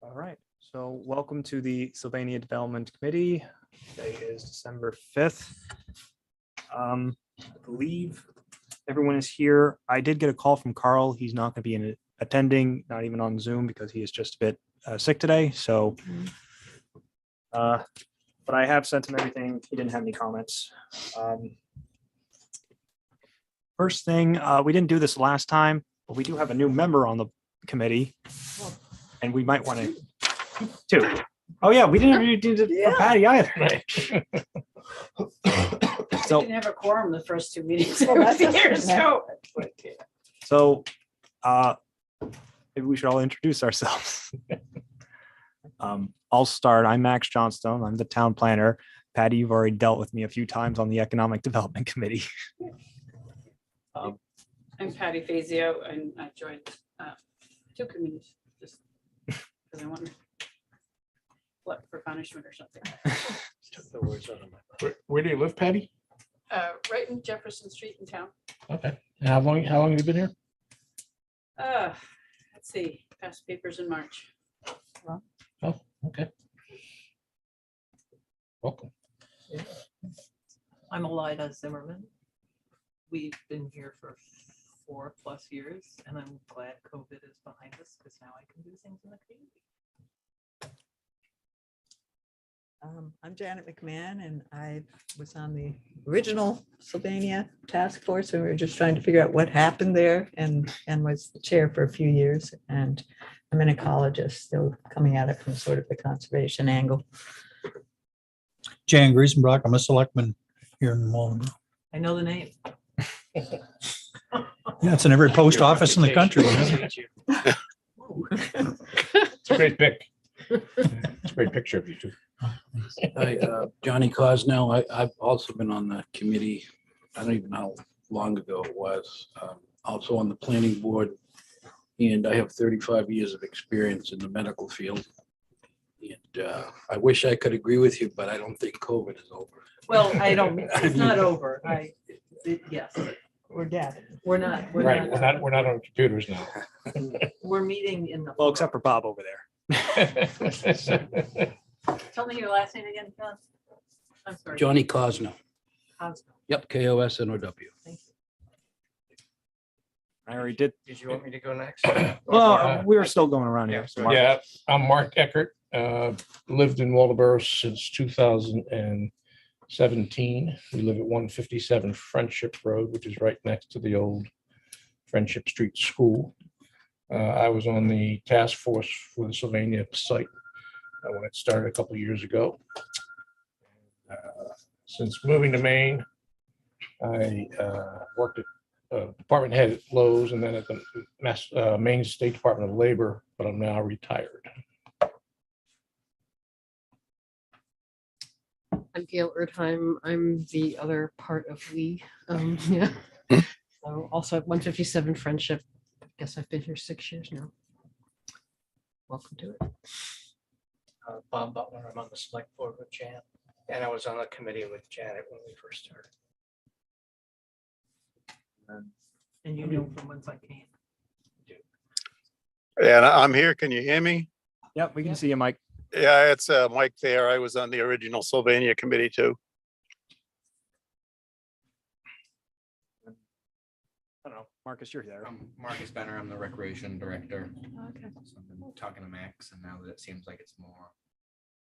All right, so welcome to the Sylvania Development Committee. Today is December 5th. I believe everyone is here. I did get a call from Carl. He's not going to be attending, not even on Zoom, because he is just a bit sick today. So, but I have sent him everything. He didn't have any comments. First thing, we didn't do this last time, but we do have a new member on the committee. And we might want to too. Oh yeah, we didn't really do it for Patty either. So didn't have a quorum the first two meetings. Well, that's here, so maybe we should all introduce ourselves. I'll start. I'm Max Johnstone. I'm the town planner. Patty, you've already dealt with me a few times on the Economic Development Committee. I'm Patty Fazio, and I joined two committees just because I wanted what for punishment or something. The words out of my mouth. Where do you live, Patty? Right in Jefferson Street in town. Okay. And how long have you been here? Let's see, past papers in March. Oh, okay. Welcome. I'm Elida Zimmerman. We've been here for 4+ years, and I'm glad COVID is behind us because now I can do things in the community. I'm Janet McMahon, and I was on the original Sylvania task force, and we were just trying to figure out what happened there, and was the chair for a few years. And I'm an ecologist, still coming at it from sort of the conservation angle. Jan Griesenbrock, I'm a selectman here in Walden. I know the name. Yeah, it's in every post office in the country. Isn't it? It's a great pic. It's a great picture of you two. Hi, Johnny Cosnell. I've also been on the committee. I don't even know how long ago it was. Also on the planning board. And I have 35 years of experience in the medical field. And I wish I could agree with you, but I don't think COVID is over. Well, I don't, it's not over. Yes, We're dead. we're not. Right, we're not on computers now. We're meeting in the. Well, except for Bob over there. Tell me your last name again, John. I'm sorry. Johnny Cosnell. Cosmo. Yep, K-O-S-N-O-W. Thank you. I already did. Did you want me to go next? Well, we were still going around here. So Mark- Yeah, I'm Mark Eckert. Lived in Waldeboro since 2017. We live at 157 Friendship Road, which is right next to the old Friendship Street School. I was on the task force for the Sylvania site when it started a couple of years ago. Since moving to Maine, I worked at department head at Lowe's and then at the Maine State Department of Labor, but I'm now retired. I'm Gail Erdheim. I'm the other part of Lee. Yeah. So also at 157 Friendship. I guess I've been here 6 years now. Welcome to it. Bob Butler, I'm on the select board with Jan, and I was on the committee with Janet when we first started. And you know from whence I came. And I'm here. Can you hear me? Yep, we can see you, Mike. Yeah, it's Mike there. I was on the original Sylvania committee too. I don't know, Marcus, you're there. I'm Marcus Benner. I'm the recreation director. Okay. So I've been talking to Max, and now that it seems like it's more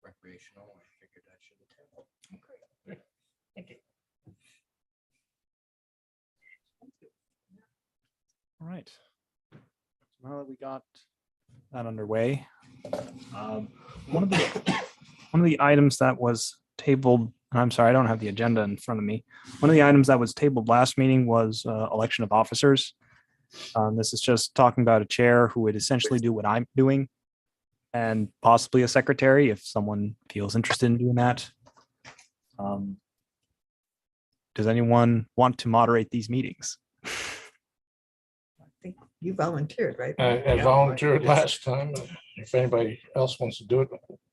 recreational, I figured I should attend. Thank you. All right. So now that we got that underway, one of the items that was tabled, and I'm sorry, I don't have the agenda in front of me. One of the items that was tabled last meeting was election of officers. This is just talking about a chair who would essentially do what I'm doing, and possibly a secretary if someone feels interested in doing that. Does anyone want to moderate these meetings? I think you volunteered, right? I volunteered last time. If anybody else wants to do it,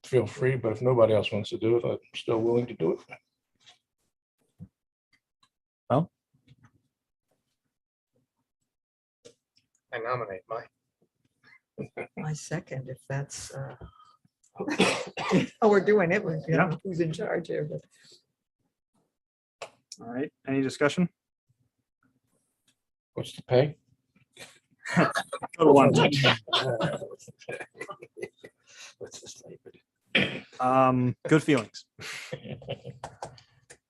feel free, but if nobody else wants to do it, I'm still willing to do it. Well, I nominate Mike. My second, if that's how we're doing it, you know, who's in charge here, but All right, any discussion? What's the pay? Go to one. What's the stipend? Good feelings.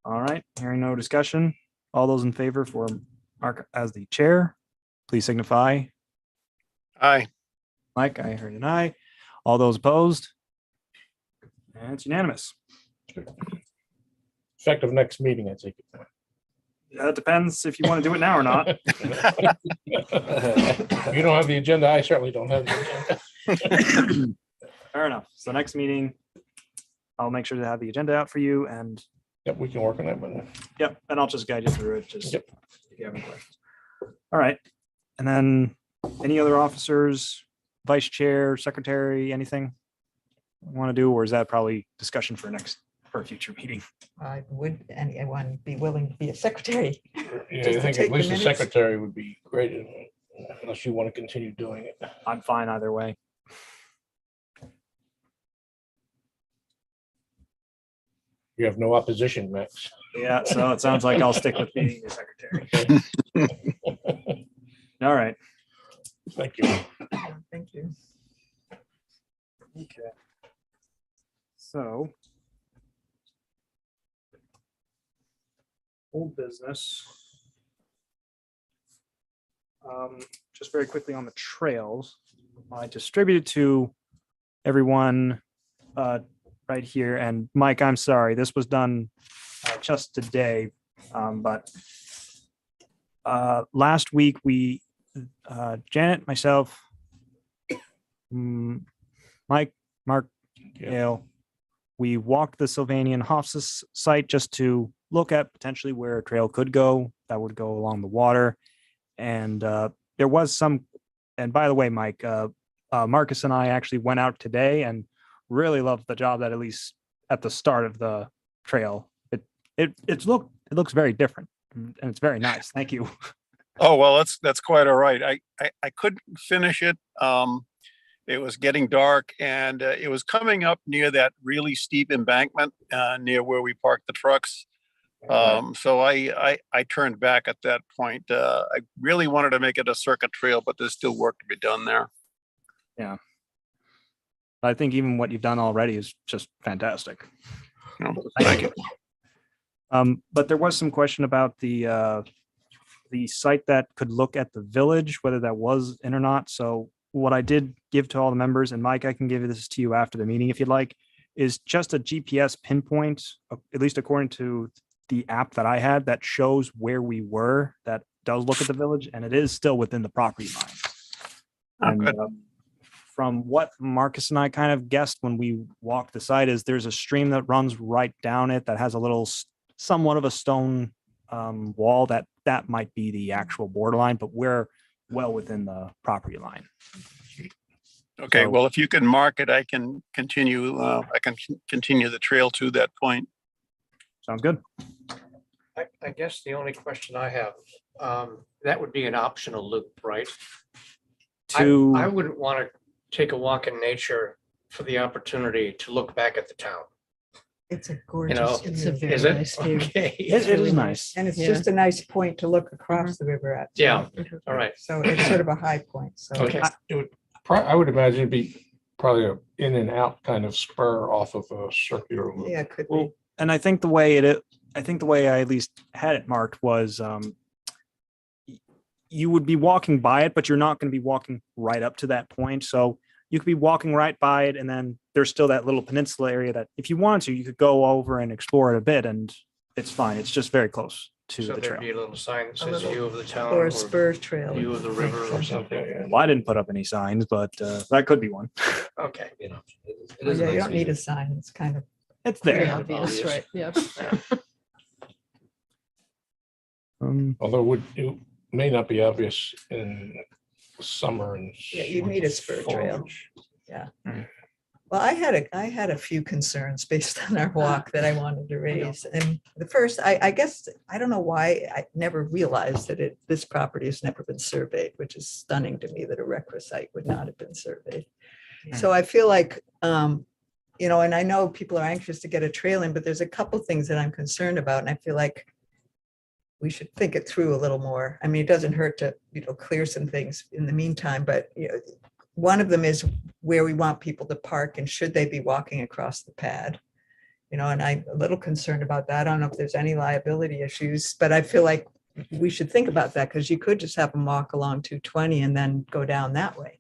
All right, hearing no discussion. All those in favor for Mark as the chair, please signify. Aye. Mike, I heard an aye. All those opposed? And it's unanimous. Effective next meeting, I take it. That depends if you want to do it now or not. You don't have the agenda. I certainly don't have the agenda. Fair enough. So next meeting, I'll make sure to have the agenda out for you and Yep, we can work on that one. yep, and I'll just guide you through it. Just Yep. if you have any questions. All right. And then any other officers, vice chair, secretary, anything want to do, or is that probably discussion for a future meeting? would anyone be willing to be a secretary? Yeah, Just I to think take at the least the minutes? secretary would be great, unless you want to continue doing it. I'm fine either way. You have no opposition, Max. Yeah, so it sounds like I'll stick with being the secretary. All right. Thank you. Thank you. Okay. So. Old business. Just very quickly on the trails, I distributed to everyone right here. And Mike, I'm sorry, this was done just today, but last week we, Janet, myself, Mike, Mark, Gail, we walked the Sylvanian Hofstas site just to look at potentially where a trail could go that would go along the water. And there was some, and by the way, Mike, Marcus and I actually went out today and really loved the job that at least at the start of the trail, it looks very different and it's very nice. Thank you. Oh, well, that's quite all right. I couldn't finish it. It was getting dark and it was coming up near that really steep embankment near where we parked the trucks. So I turned back at that point. I really wanted to make it a circuit trail, but there's still work to be done there. Yeah. I think even what you've done already is just fantastic. No, thank you. But there was some question about the site that could look at the village, whether that was in or not. So what I did give to all the members, and Mike, I can give this to you after the meeting if you'd like, is just a GPS pinpoint, at least according to the app that I had, that shows where we were, that does look at the village, and it is still within the property line. And good. From what Marcus and I kind of guessed when we walked the site is there's a stream that runs right down it that has a little, somewhat of a stone wall that might be the actual borderline, but we're well within the property line. Okay, So- well, if you can mark it, I can continue. I can continue the trail to that point. Sounds good. I guess the only question I have, that would be an optional loop, right? I To wouldn't want to take a walk in nature for the opportunity to look back at the town. It's a know, gorgeous. It's a view. very Is it? nice view. Okay. it is nice. And it's Yeah. just a nice point to look across the river at. too. Yeah. All right. So it's sort of a high point, so. Okay. I would imagine it'd be probably a in and out kind of spur off of a circular loop. Yeah, it could be. Well, and I think the way I at least had it marked was you would be walking by it, but you're not going to be walking right up to that point. So you could be walking right by it, and then there's still that little peninsula area that if you wanted to, you could go over and explore it a bit, and it's fine. It's just very close to So the there'd trail. be a little sign that A says little- view of the town. Or a spur trail. View of the river or something. Well, I didn't put up any signs, but that could be one. Okay. You know, it Oh, is a Yeah, you nice don't need view. a sign. It's kind of, It's Pretty there. obvious, right? Yeah. Although it may not be obvious in summer and. Yeah, you need a spur trail. foliage. Well, I had a few concerns based on our walk that I wanted to raise. And the first, I guess, I don't know why I never realized that this property has never been surveyed, which is stunning to me that a recre site would not have been surveyed. So I feel like, you know, and I know people are anxious to get a trail in, but there's a couple things that I'm concerned about. And I feel like we should think it through a little more. I mean, it doesn't hurt to, you know, clear some things in the meantime, but you know, one of them is where we want people to park and should they be walking across the pad? You know, and I'm a little concerned about that. I don't know if there's any liability issues, but I feel like we should think about that because you could just have them walk along 220 and then go down that way.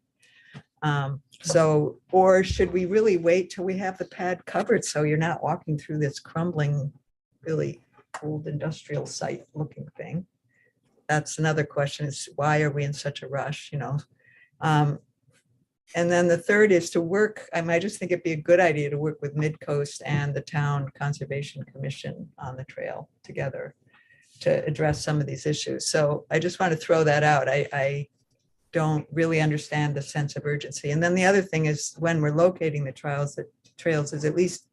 So, or should we really wait till we have the pad covered so you're not walking through this crumbling, really old industrial site looking thing? That's another question is why are we in such a rush, you know? And then the third is to work, I just think it'd be a good idea to work with Midcoast and the Town Conservation Commission on the trail together to address some of these issues. So I just want to throw that out. I don't really understand the sense of urgency. And then the other thing is when we're locating the trails is at least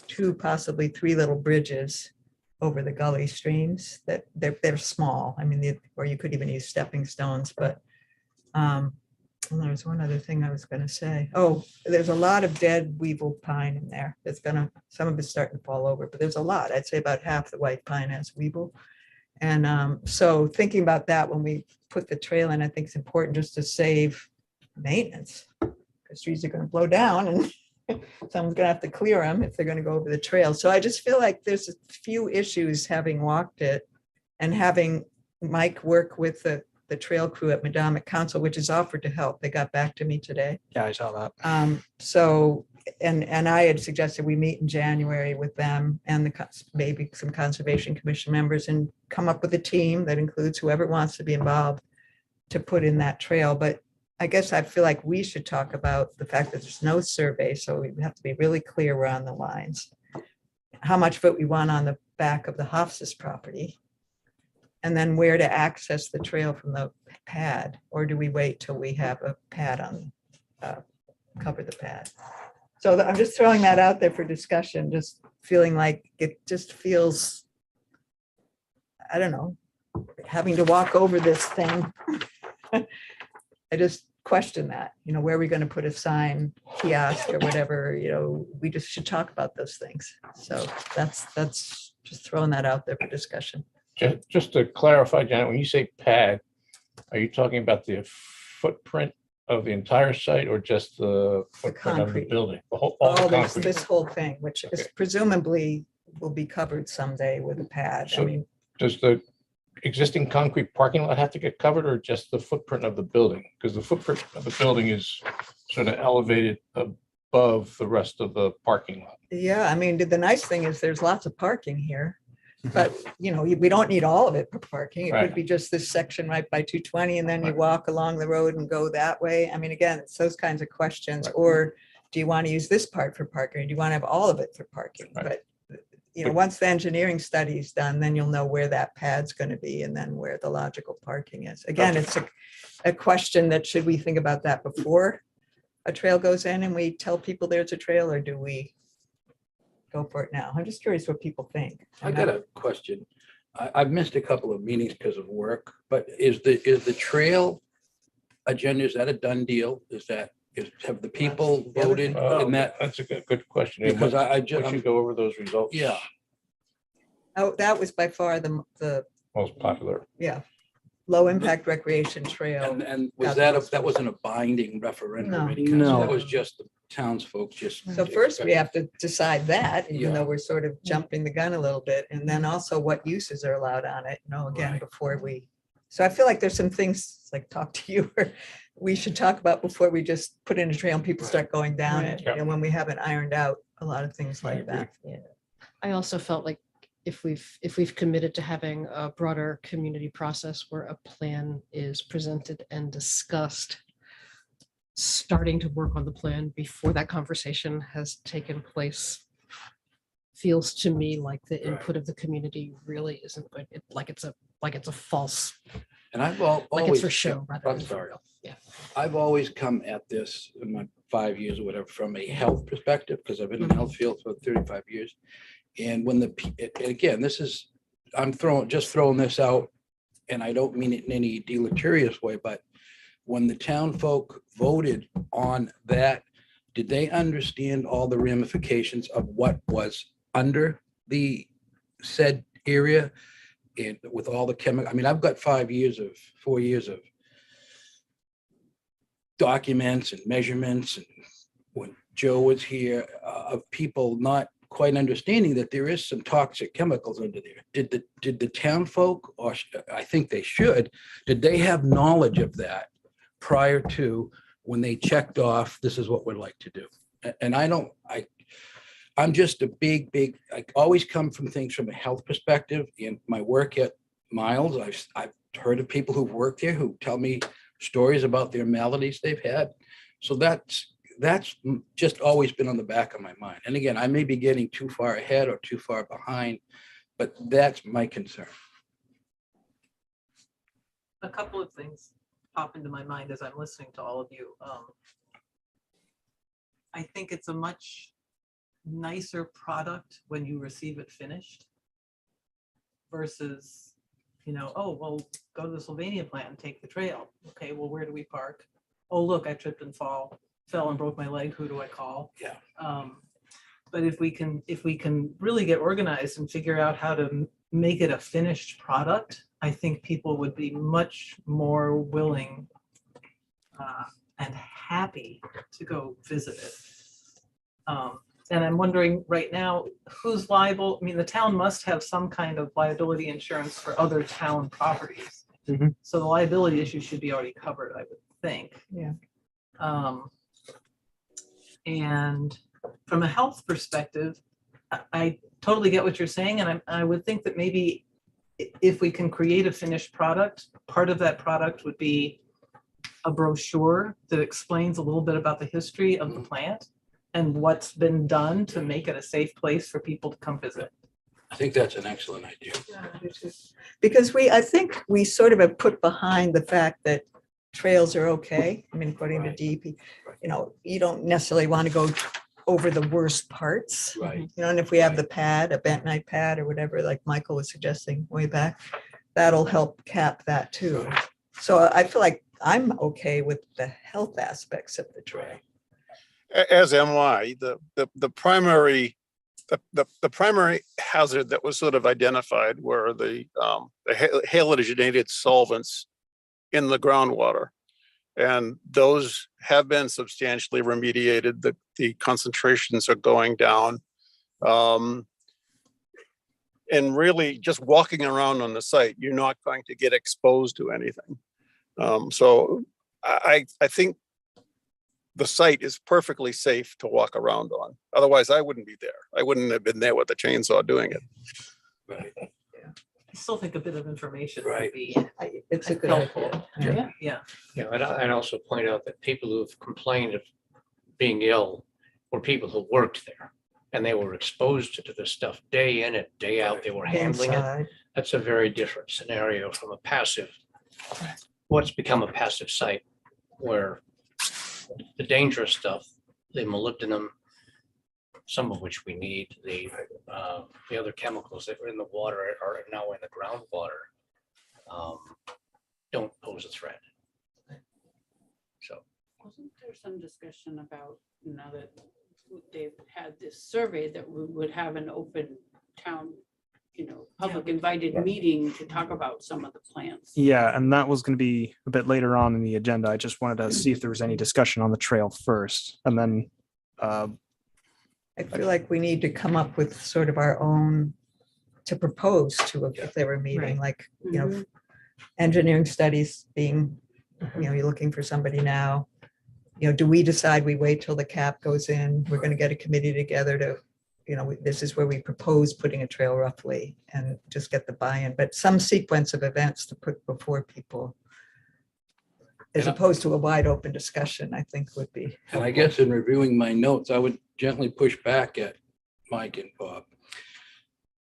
2, possibly 3 little bridges over the gully streams that they're small. I mean, or you could even use stepping stones, but and there's one other thing I was going to say. Oh, there's a lot of dead weevil pine in there. It's some of it's starting to fall over, but there's a lot. I'd say about half the white pine has weevil. And so thinking about that when we put the trail in, I think it's important just to save maintenance because trees are going to blow down and someone's going to have to clear them if they're going to go over the trail. So I just feel like there's a few issues having walked it and having Mike work with the trail crew at Madamic Council, which has offered to help. They got back to me today. Yeah, I saw that. So, and I had suggested we meet in January with them and maybe some Conservation Commission members and come up with a team that includes whoever wants to be involved to put in that trail. But I guess I feel like we should talk about the fact that there's no survey. So we have to be really clear we're on the lines. How much of it we want on the back of the Hofstas property. And then where to access the trail from the pad, or do we wait till we have a pad on, cover the pad? So I'm just throwing that out there for discussion, just feeling like it just feels, I don't know, having to walk over this thing. I just question that, you know, where are we going to put a sign, kiosk or whatever, you know, we just should talk about those things. So that's just throwing that out there for discussion. Just to clarify, Janet, when you say pad, are you talking about the footprint of the entire site or just the footprint of the concrete. building? All All the this, concrete? this whole thing, which is Okay. presumably will be covered someday with a pad. I So- mean, Does the existing concrete parking lot have to get covered or just the footprint of the building? Because the footprint of the building is sort of elevated above the rest of the parking lot. yeah, I mean, the nice thing is there's lots of parking here. But, you know, we don't need all of it for parking. It could Right. be just this section right by 220 and then you Right. walk along the road and go that way. I mean, again, it's those kinds of questions. Right. Or do you want to use this part for parking? Or do you want to have all of it for parking? Right. But, you know, But- once the engineering study is done, then you'll know where that pad's going to be and then where the logical parking is. Again, it's a question that should we think about that before a trail goes in and we tell people there's a trail, or do we go for it now? I'm just curious what people think. I got a question. I've missed a couple of meetings because of work, but is the trail agenda, is that a done deal? Have the people voted in that? That's a good question. Because I We just, should go over those results. yeah, Oh, that was by far the Most popular. low impact recreation trail. and was that wasn't a binding referendum? No. of any kind, so No. That was just the townsfolk just. So first we have to decide that, even Yeah. though we're sort of jumping the gun a little bit, and then also what uses are allowed on it, you know, again, Right. before we. So I feel like there's some things like talk to you or we should talk about before we just put in a trail and people start going down it, you know, when we haven't ironed out a lot of things like that. I also felt like if we've committed to having a broader community process where a plan is presented and discussed, starting to work on the plan before that conversation has taken place feels to me like the input of the community really isn't good. Like it's a false, And I've like it's always. for show rather I'm than for sorry. real. Yeah. I've always come at this 5 years or whatever from a health perspective, because I've been in the health field for 35 years. And when and again, I'm just throwing this out, and I don't mean it in any deleterious way, but when the town folk voted on that, did they understand all the ramifications of what was under the said area? And with all the chemical, I mean, I've got 4 years of documents and measurements, and when Joe was here, of people not quite understanding that there is some toxic chemicals under there. Did the town folk, or I think they should, did they have knowledge of that prior to when they checked off, this is what we'd like to do? And I'm just a big, I always come from things from a health perspective. In my work at Miles, I've heard of people who've worked there who tell me stories about their maladies they've had. So that's just always been on the back of my mind. And again, I may be getting too far ahead or too far behind, but that's my concern. A couple of things pop into my mind as I'm listening to all of you. I think it's a much nicer product when you receive it finished versus, oh, well, go to the Sylvania plant and take the trail. Okay, well, where do we park? Oh, look, I tripped and fell and broke my leg. Who do I call? Yeah. But if we can really get organized and figure out how to make it a finished product, I think people would be much more willing and happy to go visit it. And I'm wondering right now, who's liable? I mean, the town must have some kind of liability insurance for other town properties. Mhm. So the liability issue should be already covered, I would think. Yeah. And from a health perspective, I totally get what you're saying. And I would think that maybe if we can create a finished product, part of that product would be a brochure that explains a little bit about the history of the plant and what's been done to make it a safe place for people to come visit. I think that's an excellent idea. Because I think we sort of have put behind the fact that trails are okay. I mean, according to Right. DEP, you don't necessarily want to go over the worst parts. Right. And if we have the pad, a bent night pad or whatever, like Michael was suggesting way back, that'll help cap that too. So I feel like I'm okay with the health aspects of the trail. As am I. The primary hazard that was sort of identified were the halogenated solvents in the groundwater. And those have been substantially remediated. The concentrations are going down. And really just walking around on the site, you're not going to get exposed to anything. So I think the site is perfectly safe to walk around on. Otherwise, I wouldn't be there. I wouldn't have been there with the chainsaw doing it. Right. I still think a bit of information Right. would be It's a good helpful. idea. Yeah. Yeah, and I'd also point out that people who've complained of being ill were people who worked there. And they were exposed to this stuff day in and day out. They were handling it. Inside. That's a very different scenario from what's become a passive site where the dangerous stuff, the molybdenum, some of which we need, the other chemicals that are in the water are now in the groundwater, don't pose a threat. So. Wasn't there some discussion about now that they've had this survey that we would have an open town, public invited meeting to talk about some of the plants? Yeah, and that was going to be a bit later on in the agenda. I just wanted to see if there was any discussion on the trail first, and then I feel like we need to come up with sort of our own to propose to if they were meeting, like, Mhm. engineering studies being, you're looking for somebody now. Do we decide we wait till the cap goes in? We're going to get a committee together to, this is where we propose putting a trail roughly and just get the buy-in, but some sequence of events to put before people. As opposed to a wide open discussion, I think would be. And I guess in reviewing my notes, I would gently push back at Mike and Bob.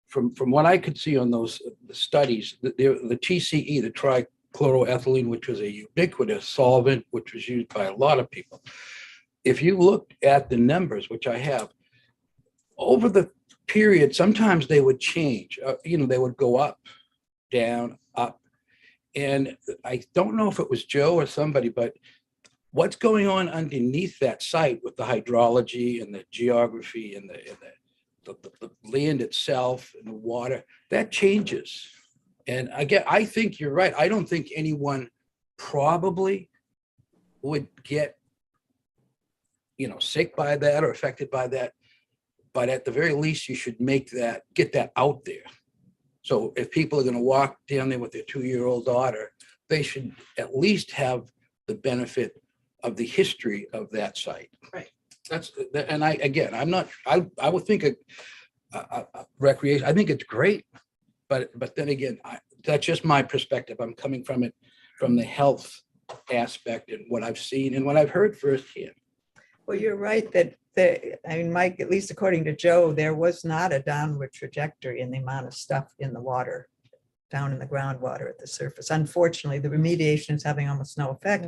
From what I could see on those studies, the TCE, the trichloroethylene, which was a ubiquitous solvent, which was used by a lot of people. if you look at the numbers, which I have, over the period, sometimes they would change, they would go up, down, up. And I don't know if it was Joe or somebody, but what's going on underneath that site with the hydrology and the geography and the land itself and the water, that changes. And again, I think you're right. I don't think anyone probably would get, sick by that or affected by that. But at the very least, you should get that out there. So if people are going to walk down there with their 2-year-old daughter, they should at least have the benefit of the history of that site. Right. I would think a recreation, I think it's great, but then again, that's just my perspective. I'm coming from it, from the health aspect and what I've seen and what I've heard firsthand. Well, you're right that Mike, at least according to Joe, there was not a downward trajectory in the amount of stuff in the water, down in the groundwater at the surface. Unfortunately, the remediation is having almost no effect,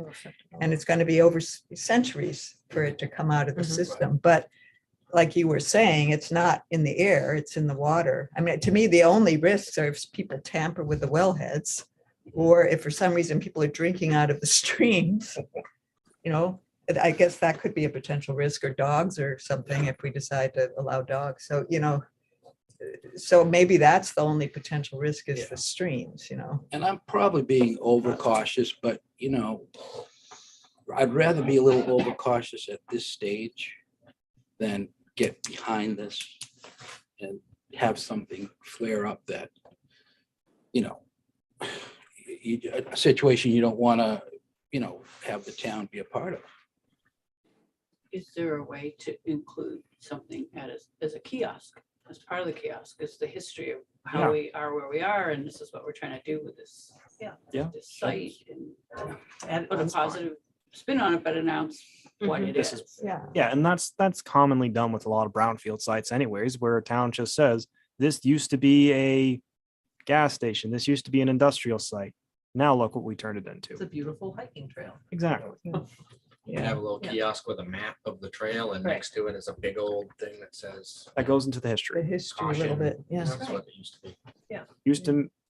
and it's going to be over centuries for it to come out of the system. But like you were saying, it's not in the air, it's in the water. I mean, to me, the only risks are if people tamper with the wellheads, or if for some reason people are drinking out of the streams, I guess that could be a potential risk, or dogs or something if we decide to allow dogs. So, so maybe that's the only potential risk is the streams, And I'm probably being overcautious, but I'd rather be a little overcautious at this stage than get behind this and have something flare up that, a situation you don't want to, have the town be a part of. Is there a way to include something as a kiosk, as part of the kiosk, is the history of how we are where we are, and this is what we're trying to do with this. Yeah. This site, and And put a positive spin on it, but announce what it This is. Yeah, and that's commonly done with a lot of brownfield sites anyways, where a town just says, this used to be a gas station, this used to be an industrial site. Now look what we turned it it's a into. beautiful hiking trail. Exactly. You can have a little Yeah. kiosk with a map of the trail, and Right. next to it is a big old thing that says. That goes into the the history. history a little Caution. bit, yeah. That's what it used to be.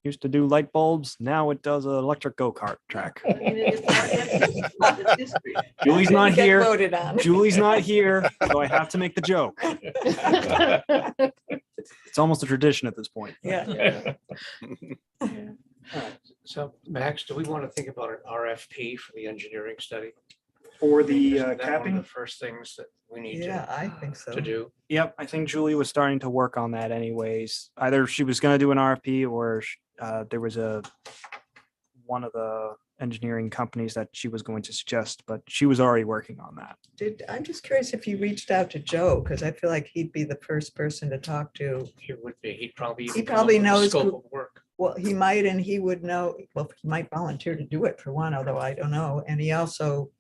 Used to do light bulbs, now it does an electric go-kart track. I mean, it's history. Julie's not Get here. voted on. Julie's not here, so I have to make the joke. It's almost a tradition at this point. Yeah. So Max, do we want to think about an RFP for the engineering study? For Isn't the that one of capping? The first things that we need Yeah, I think so. to do. Yep, I think Julie was starting to work on that anyways. Either she was gonna do an RFP or there was one of the engineering companies that she was going to suggest, but she was already working on that. I'm just curious if you reached out to Joe, because I feel like he'd be the first person to talk to. He would be, he'd probably. He even come probably up with the knows Scope who- of work. Well, he might, and he would know, well, he might volunteer to do it for one, although I don't know. And he also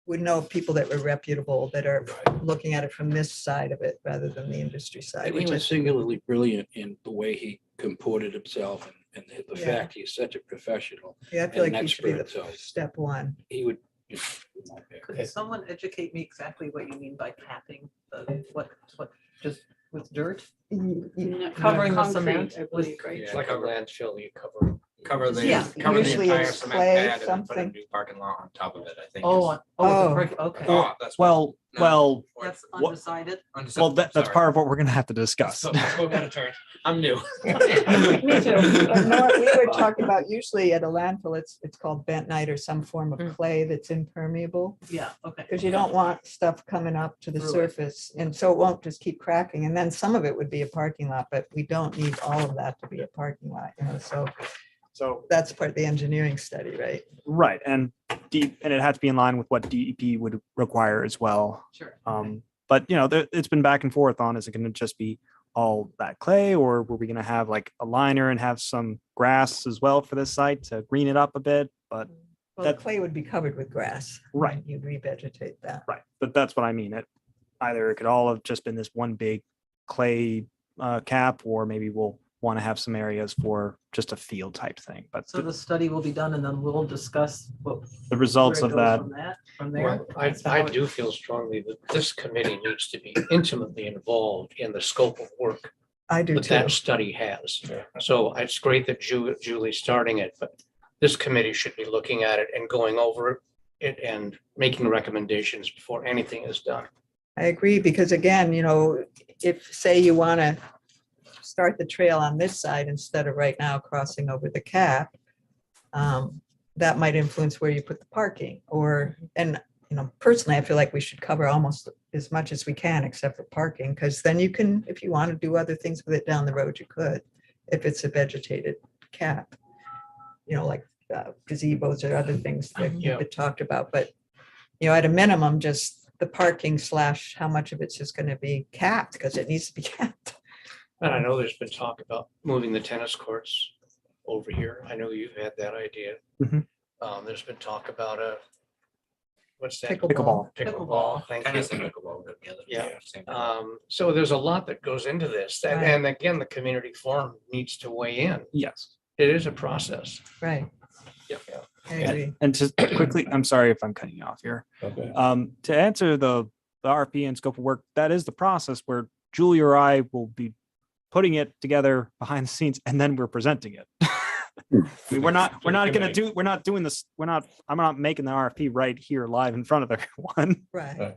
would know people that were reputable, that are looking at it from this side of it rather than the industry side. And he which was is- singularly brilliant in the way he comported himself and the Yeah. fact he's such a professional. Yeah, I feel and like an he should be the expert, so- step one. He would. Could someone educate me exactly what you mean by capping? What, just with dirt? Covering the Concrete, cement I believe, right? It's like a landfill, you cover. Cover the, Yeah, cover the usually entire it's cement clay, pad and then put a something. new parking lot on top of it, I think. Oh, is- Oh. okay. Oh, that's what- Well, no, well, or- That's what- undecided. undecided, that's sorry. part of what we're gonna have to discuss. So- so out of turn. I'm new. Me too. But no, we were talking about usually at a landfill, it's called bentonite or some form of clay that's impermeable. Yeah, okay. Because you don't want stuff coming up to the Through it. surface, and so it won't just keep cracking. And then some of it would be a parking lot, but we don't need all of that to be a parking lot, so that's part of the engineering study, right? Right, and it had to be in line with what DEP would require as well. Sure. But it's been back and forth on, is it gonna just be all that clay, or were we gonna have like a liner and have some grass as well for this site to green it up a bit? But Well, the That- clay would be covered with grass. Right. You'd revegetate that. right, but that's what I mean. Either it could all have just been this one big clay cap, or maybe we'll want to have some areas for just a field type thing. But So the study will be done and then we'll discuss what. the results where it of goes that, From there. Well, I do feel strongly that this committee needs to be intimately involved in the scope of work I do that too. that study has. So it's great that Julie's starting it, but this committee should be looking at it and going over it and making recommendations before anything is done. I agree, because again, if, say you want to start the trail on this side instead of right now crossing over the cap, that might influence where you put the parking and personally, I feel like we should cover almost as much as we can except for parking, because then you can, if you want to do other things with it down the road, you could, if it's a vegetated cap, like gazebos or other things that Yeah. we talked about. But, at a minimum, just the parking / how much of it's just going to be capped, because it needs to be capped. And I know there's been talk about moving the tennis courts over here. I know you've had that idea. Mhm. There's been talk about what's that? Pickleball. Pickleball. Thank you. Tennis and pickleball go together. Yeah. Same thing. So there's a lot that goes into this. Right. And again, the community forum needs to weigh in. yes. It is a process. Right. Yeah. I agree. And to quickly, I'm sorry if I'm cutting you off here. Okay. To answer the RFP and scope of work, that is the process where Julie or I will be putting it together behind the scenes, and then we're presenting it. I mean, we're not doing this. I'm not making the RFP right here live in front of everyone. Right.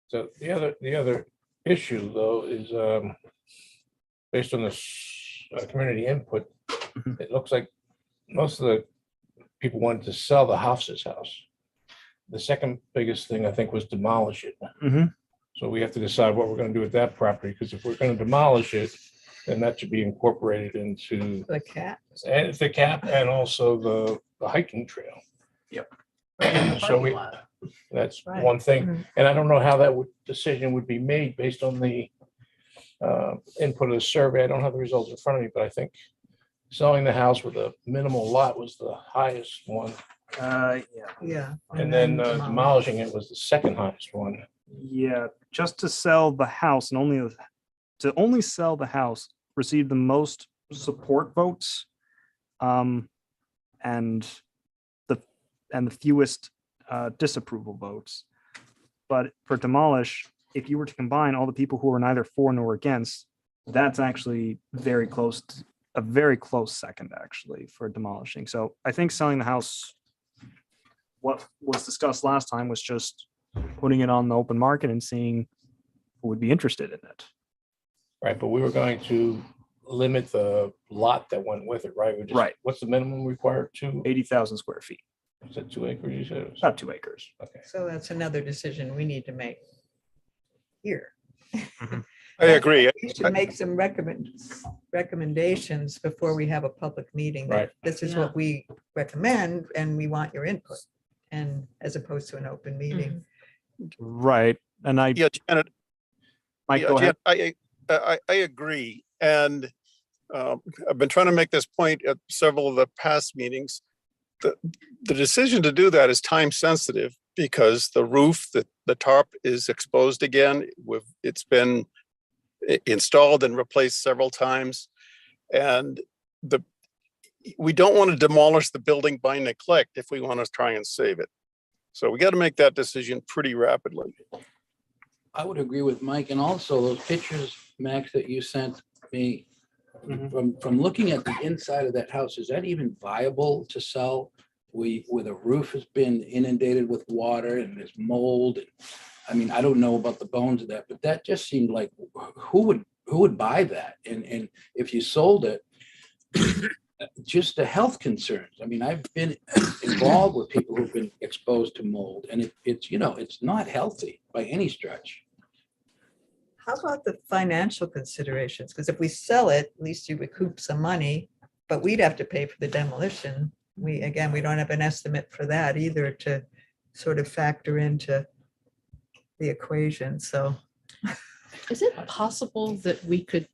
So the other issue though is based on this community input, it looks like most of the people wanted to sell the house's house. The second biggest thing I think was demolish it. Mhm. So we have to decide what we're going to do with that property, because if we're going to demolish it, then that should be incorporated into The cap. and the cap and also the hiking trail. And the So parking we, lot. that's Right. one thing. Mhm. And I don't know how that decision would be made based on the input of the survey. I don't have the results in front of me, but I think selling the house with a minimal lot was the highest one. Yeah. Yeah. And then demolishing it was the second highest one. Yeah, just to sell the house and only sell the house received the most support votes, and the fewest disapproval votes. But for demolish, if you were to combine all the people who are neither for nor against, that's actually a very close second actually for demolishing. So I think selling the house, what was discussed last time was just putting it on the open market and seeing who would be interested in it. Right, but we were going to limit the lot that went with it, right? Right. What's the minimum required? 80,000 square feet, Is it 2 acres? You said it was? about 2 acres. Okay. So that's another decision we need to make here. I agree. We should make some recommendations before we have a public meeting. that Right. This is what we recommend and we want your input, and as opposed to an open meeting. Right. And I Yeah, Janet, might yeah, go ahead. Janet, I agree. And I've been trying to make this point at several of the past meetings. The decision to do that is time sensitive because the roof, the tarp is exposed again. It's been installed and replaced several times. And we don't want to demolish the building by neglect if we want to try and save it. So we got to make that decision pretty rapidly. I would agree with Mike, and also those pictures, Max, that you sent me, from looking at the inside of that house, is that even viable to sell? Where the roof has been inundated with water and there's mold. I mean, I don't know about the bones of that, but that just seemed like, who would buy that? And if you sold it, just the health concerns. I mean, I've been involved with people who've been exposed to mold, and it's not healthy by any stretch. How about the financial considerations? Because if we sell it, at least you recoup some money, but we'd have to pay for the demolition. We don't have an estimate for that either to sort of factor into the equation. So Is it possible that we could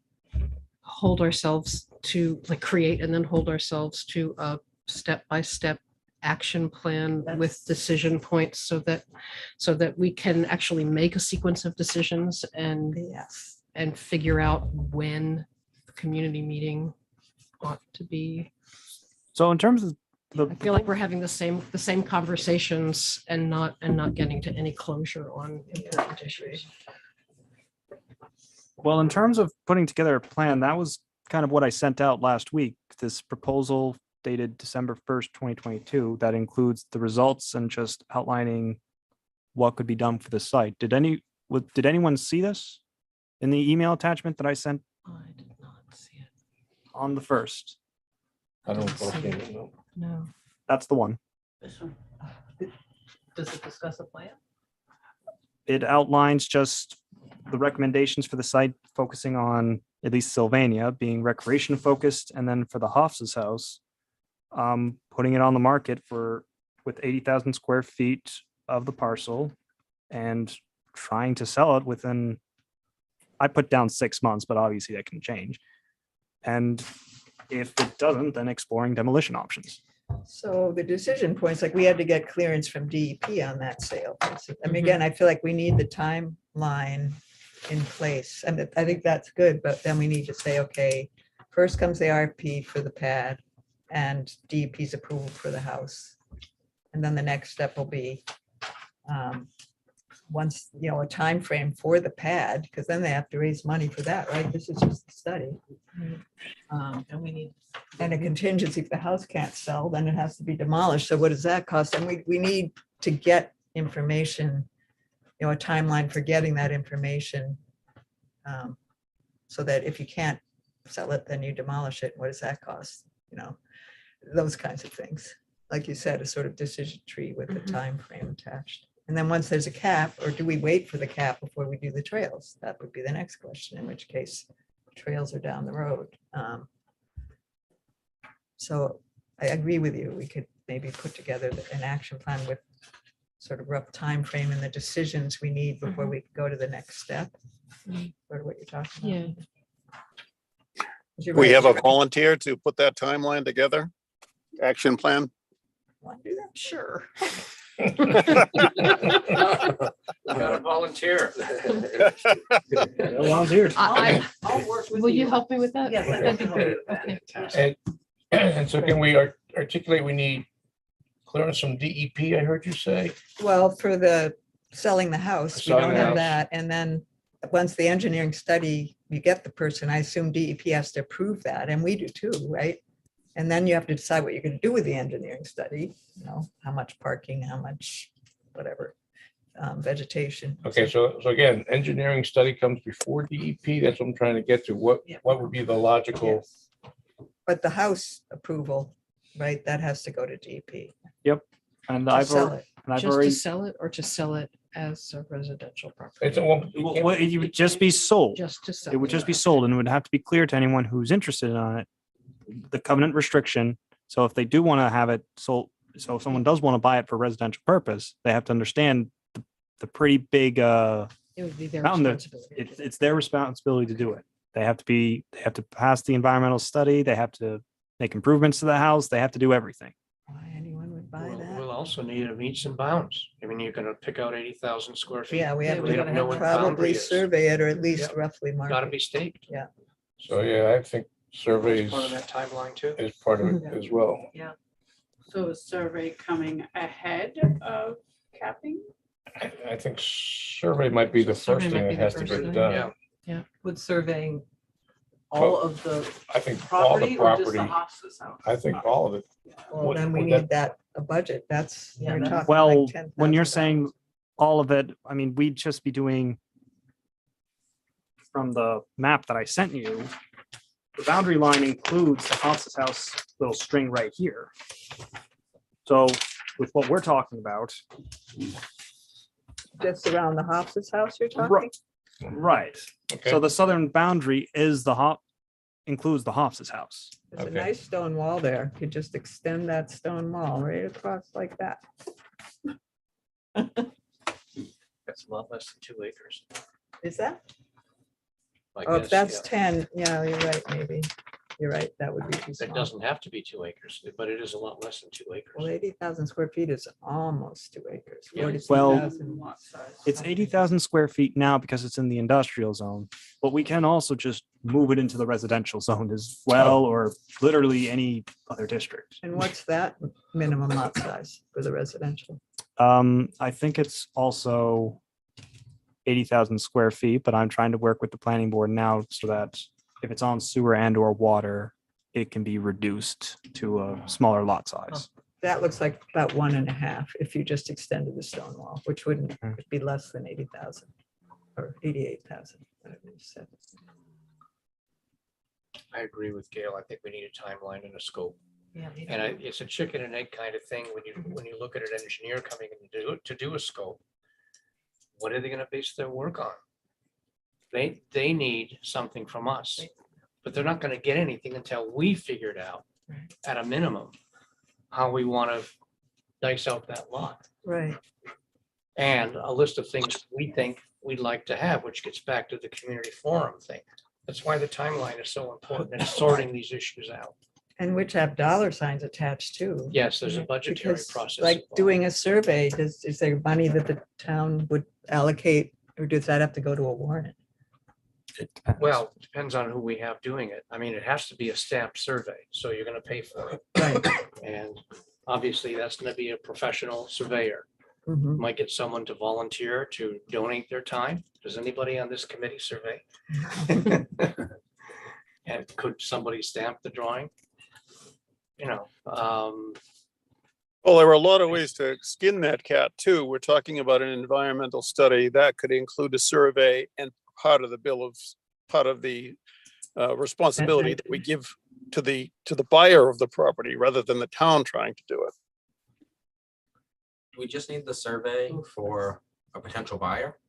hold ourselves to, like, create and then hold ourselves to a step-by-step action plan with decision points so that we can actually make a sequence of decisions and yes, and figure out when the community meeting ought to be. So in terms of the, I feel like we're having the same conversations and not getting to any closure on important issues. well, in terms of putting together a plan, that was kind of what I sent out last week. This proposal dated December 1st, 2022, that includes the results and just outlining what could be done for the site. Did anyone see this in the email attachment that I sent I did not see it. on the 1st? I don't didn't see it. know. No. That's the one. This one. Does it discuss a plan? It outlines just the recommendations for the site, focusing on at least Sylvania being recreation focused, and then for the Hoff's house, putting it on the market with 80,000 square feet of the parcel and trying to sell it within, I put down 6 months, but obviously that can change. And if it doesn't, then exploring demolition options. So the decision points, like we had to get clearance from DEP on that sale. I mean, Mhm. again, I feel like we need the timeline in place. And I think that's good, but then we need to say, okay, first comes the RFP for the pad and DEP's approval for the house. And then the next step will be once, a time frame for the pad, because then they have to raise money for that, right? This is just a study. And we need. And a contingency, if the house can't sell, then it has to be demolished. So what does that cost? And we need to get information, a timeline for getting that information. So that if you can't sell it, then you demolish it. What does that cost? Those kinds of things. Like you said, a sort of decision tree with a Mhm. time frame attached. And then once there's a cap, or do we wait for the cap before we do the trails? That would be the next question, in which case trails are down the road. So I agree with you. We could maybe put together an action plan with sort of rough time frame and the decisions we need before we go to the next step. Mhm. Or what you're talking about. Yeah. 'Cause you're We right, have a you're right. volunteer to put that timeline together, action plan. Want to do that? Sure. Got a volunteer. Volunteered. I'll work with Will you help me with that? Yes, I That'd be can great. help you with that. Okay. And so can we articulate, we need clearance from DEP, I heard you say? Well, for the selling the house, we Selling don't the have house. that. And then once the engineering study, you get the person, I assume DEP has to approve that, and we do too, right? And then you have to decide what you're going to do with the engineering study, how much parking, how much, whatever, vegetation. Okay, so again, engineering study comes before DEP, that's what I'm trying to get to. What Yeah. would be the logical? Yes. But the house approval, right, that has to go to DEP And to I've sell already, it. and I've Just to already, sell it or to sell it as a residential property? It's a, well, it would just be sold. Just to sell. It would just be sold, and it would have to be clear to anyone who's interested in it, the covenant restriction. So if they do want to have it sold, so if someone does want to buy it for residential purpose, they have to understand the pretty big, It would be their Found it. responsibility. it's their responsibility to do it. They have to pass the environmental study. They have to make improvements to the house. They have to do everything. Why anyone would buy We'll that? also need a meets and bounds. I mean, you're gonna pick out 80,000 square feet. Yeah, we Yeah, have we to gotta have one. probably Boundary is. survey it, or at least Yep. roughly mark Gotta it. be staked. So, yeah, I think surveys Part of that timeline too. is part of it Yeah. as well. So a survey coming ahead of capping? I think survey might be the Survey first might thing be that the has to first get thing. done. Yeah. Would surveying all of the I think all the property or just the property, hospice house? I think all of it. Well, Would- then we would that- need that, a budget. That's, Yeah, you're that's- talking Well, like when you're $10,000. saying all of it, I mean, we'd just be doing from the map that I sent you, the boundary line includes the Hans's house little string right here. So with what we're talking about, Just around the Hoff's house you're talking? Right. right. Okay, So the southern boundary is includes the Hoff's house. There's a Okay. nice stone wall there. You just extend that stone wall right across like that. That's a lot less than 2 acres. Is that? I Oh, if guess, that's yeah. 10, yeah, you're right, maybe. you're right, that would be too It small. doesn't have to be 2 acres, but it is a lot less than 2 acres. Well, 80,000 square feet is almost 2 acres. Yeah. 42,000. Lot size. It's 80,000 square feet now because it's in the industrial zone, but we can also just move it into the residential zone as well, or literally any other district. And what's that minimum lot size for the residential? I think it's also 80,000 square feet, but I'm trying to work with the planning board now so that if it's on sewer and or water, it can be reduced to a smaller lot size. That looks like about 1.5 if you just extended the stone wall, which wouldn't Mhm. would be less than 80,000 or 88,000. whatever you said. I agree with Gail. I think we need a timeline and a scope. Yeah. me And too. it's a chicken and egg kind of thing when you look at an engineer coming in to do a scope. What are they gonna base their work on? They need something from us, but they're not gonna get anything until we figure it out at a minimum, how we wanna dice out that lot. Right. And a list of things we think we'd like to have, which gets back to the community forum thing. That's why the timeline is so important in sorting these issues out. And which have dollar signs attached too. Yes, there's a Right, budgetary because, process. like involved. doing a survey, is there money that the town would allocate, or does that have to go to a warrant? It depends. Well, it depends on who we have doing it. I mean, it has to be a stamped survey, so you're gonna pay for it. Right. And obviously, that's gonna be a professional surveyor. Mhm. Might get someone to volunteer to donate their time. Does anybody on this committee survey? And could somebody stamp the drawing? Well, there were a lot of ways to skin that cat too. We're talking about an environmental study that could include a survey and part of the responsibility that we give to the buyer of the property rather than the town trying to do it. Do we just need the survey for a potential buyer?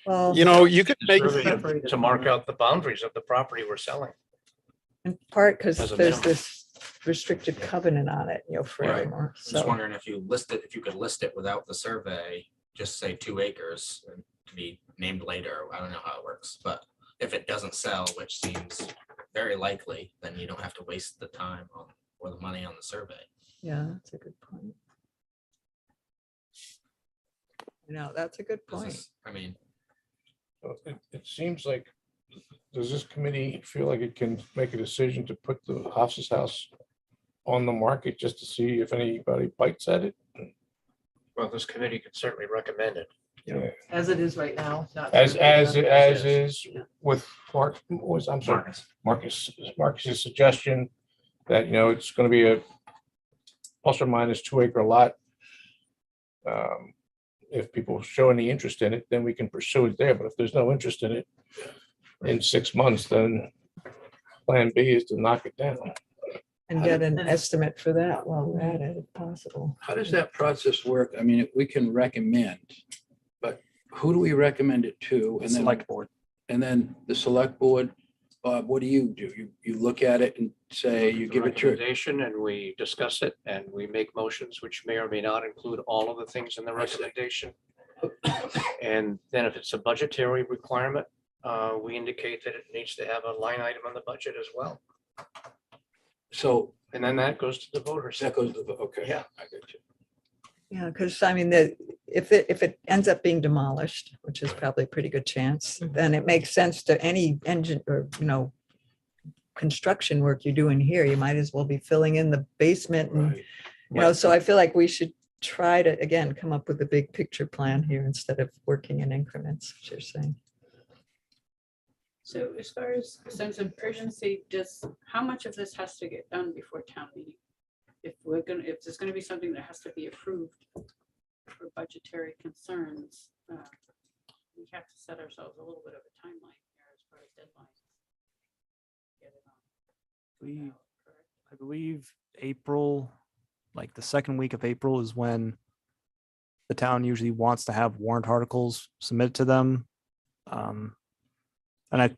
Well, You know, you could The make, survey separate To mark out the boundaries of the property we're selling. in part because As a there's minimum. this restricted covenant on it, forever. I'm just So, wondering if you could list it without the survey, just say 2 acres and to be named later. I don't know how it works, but if it doesn't sell, which seems very likely, then you don't have to waste the time or the money on the survey. yeah, that's a good point. That's a good 'Cause point. I mean, It seems like, does this committee feel like it can make a decision to put the Hofstas house on the market just to see if anybody bites at it? Well, this committee could certainly recommend it. Yeah. As it is right now. not As survey, is with Marcus's suggestion that, it's going to be a plus or minus 2 acre lot. If people show any interest in it, then we can pursue it there. But if there's no interest in it in 6 months, then plan B is to knock it down. And get an estimate for that while we're at it, if possible. How does that process work? I mean, we can recommend, but who do we recommend it to? And then, Select board. and then the select board, Bob, what do? You look at it and say, you The give it your, recommendation and we discuss it and we make motions which may or may not include all of the things in the recommendation. And then if it's a budgetary requirement, we indicate that it needs to have a line item on the budget as well. so And then that goes to the voters. that goes to the, okay. Yeah. I get you. Yeah, because I mean, if it ends up being demolished, which is probably a pretty good chance, then it makes sense to any engine or, construction work you're doing here. You might as well be filling in the basement and, Right. so I feel like we should try to, again, come up with a big picture plan here instead of working in increments, which you're saying. So as far as sense of urgency, how much of this has to get done before town meeting? If there's gonna be something that has to be approved for budgetary concerns, we have to set ourselves a little bit of a timeline here as far as deadlines. Get it on. I believe April, like the second week of April is when the town usually wants to have warrant articles submitted to them.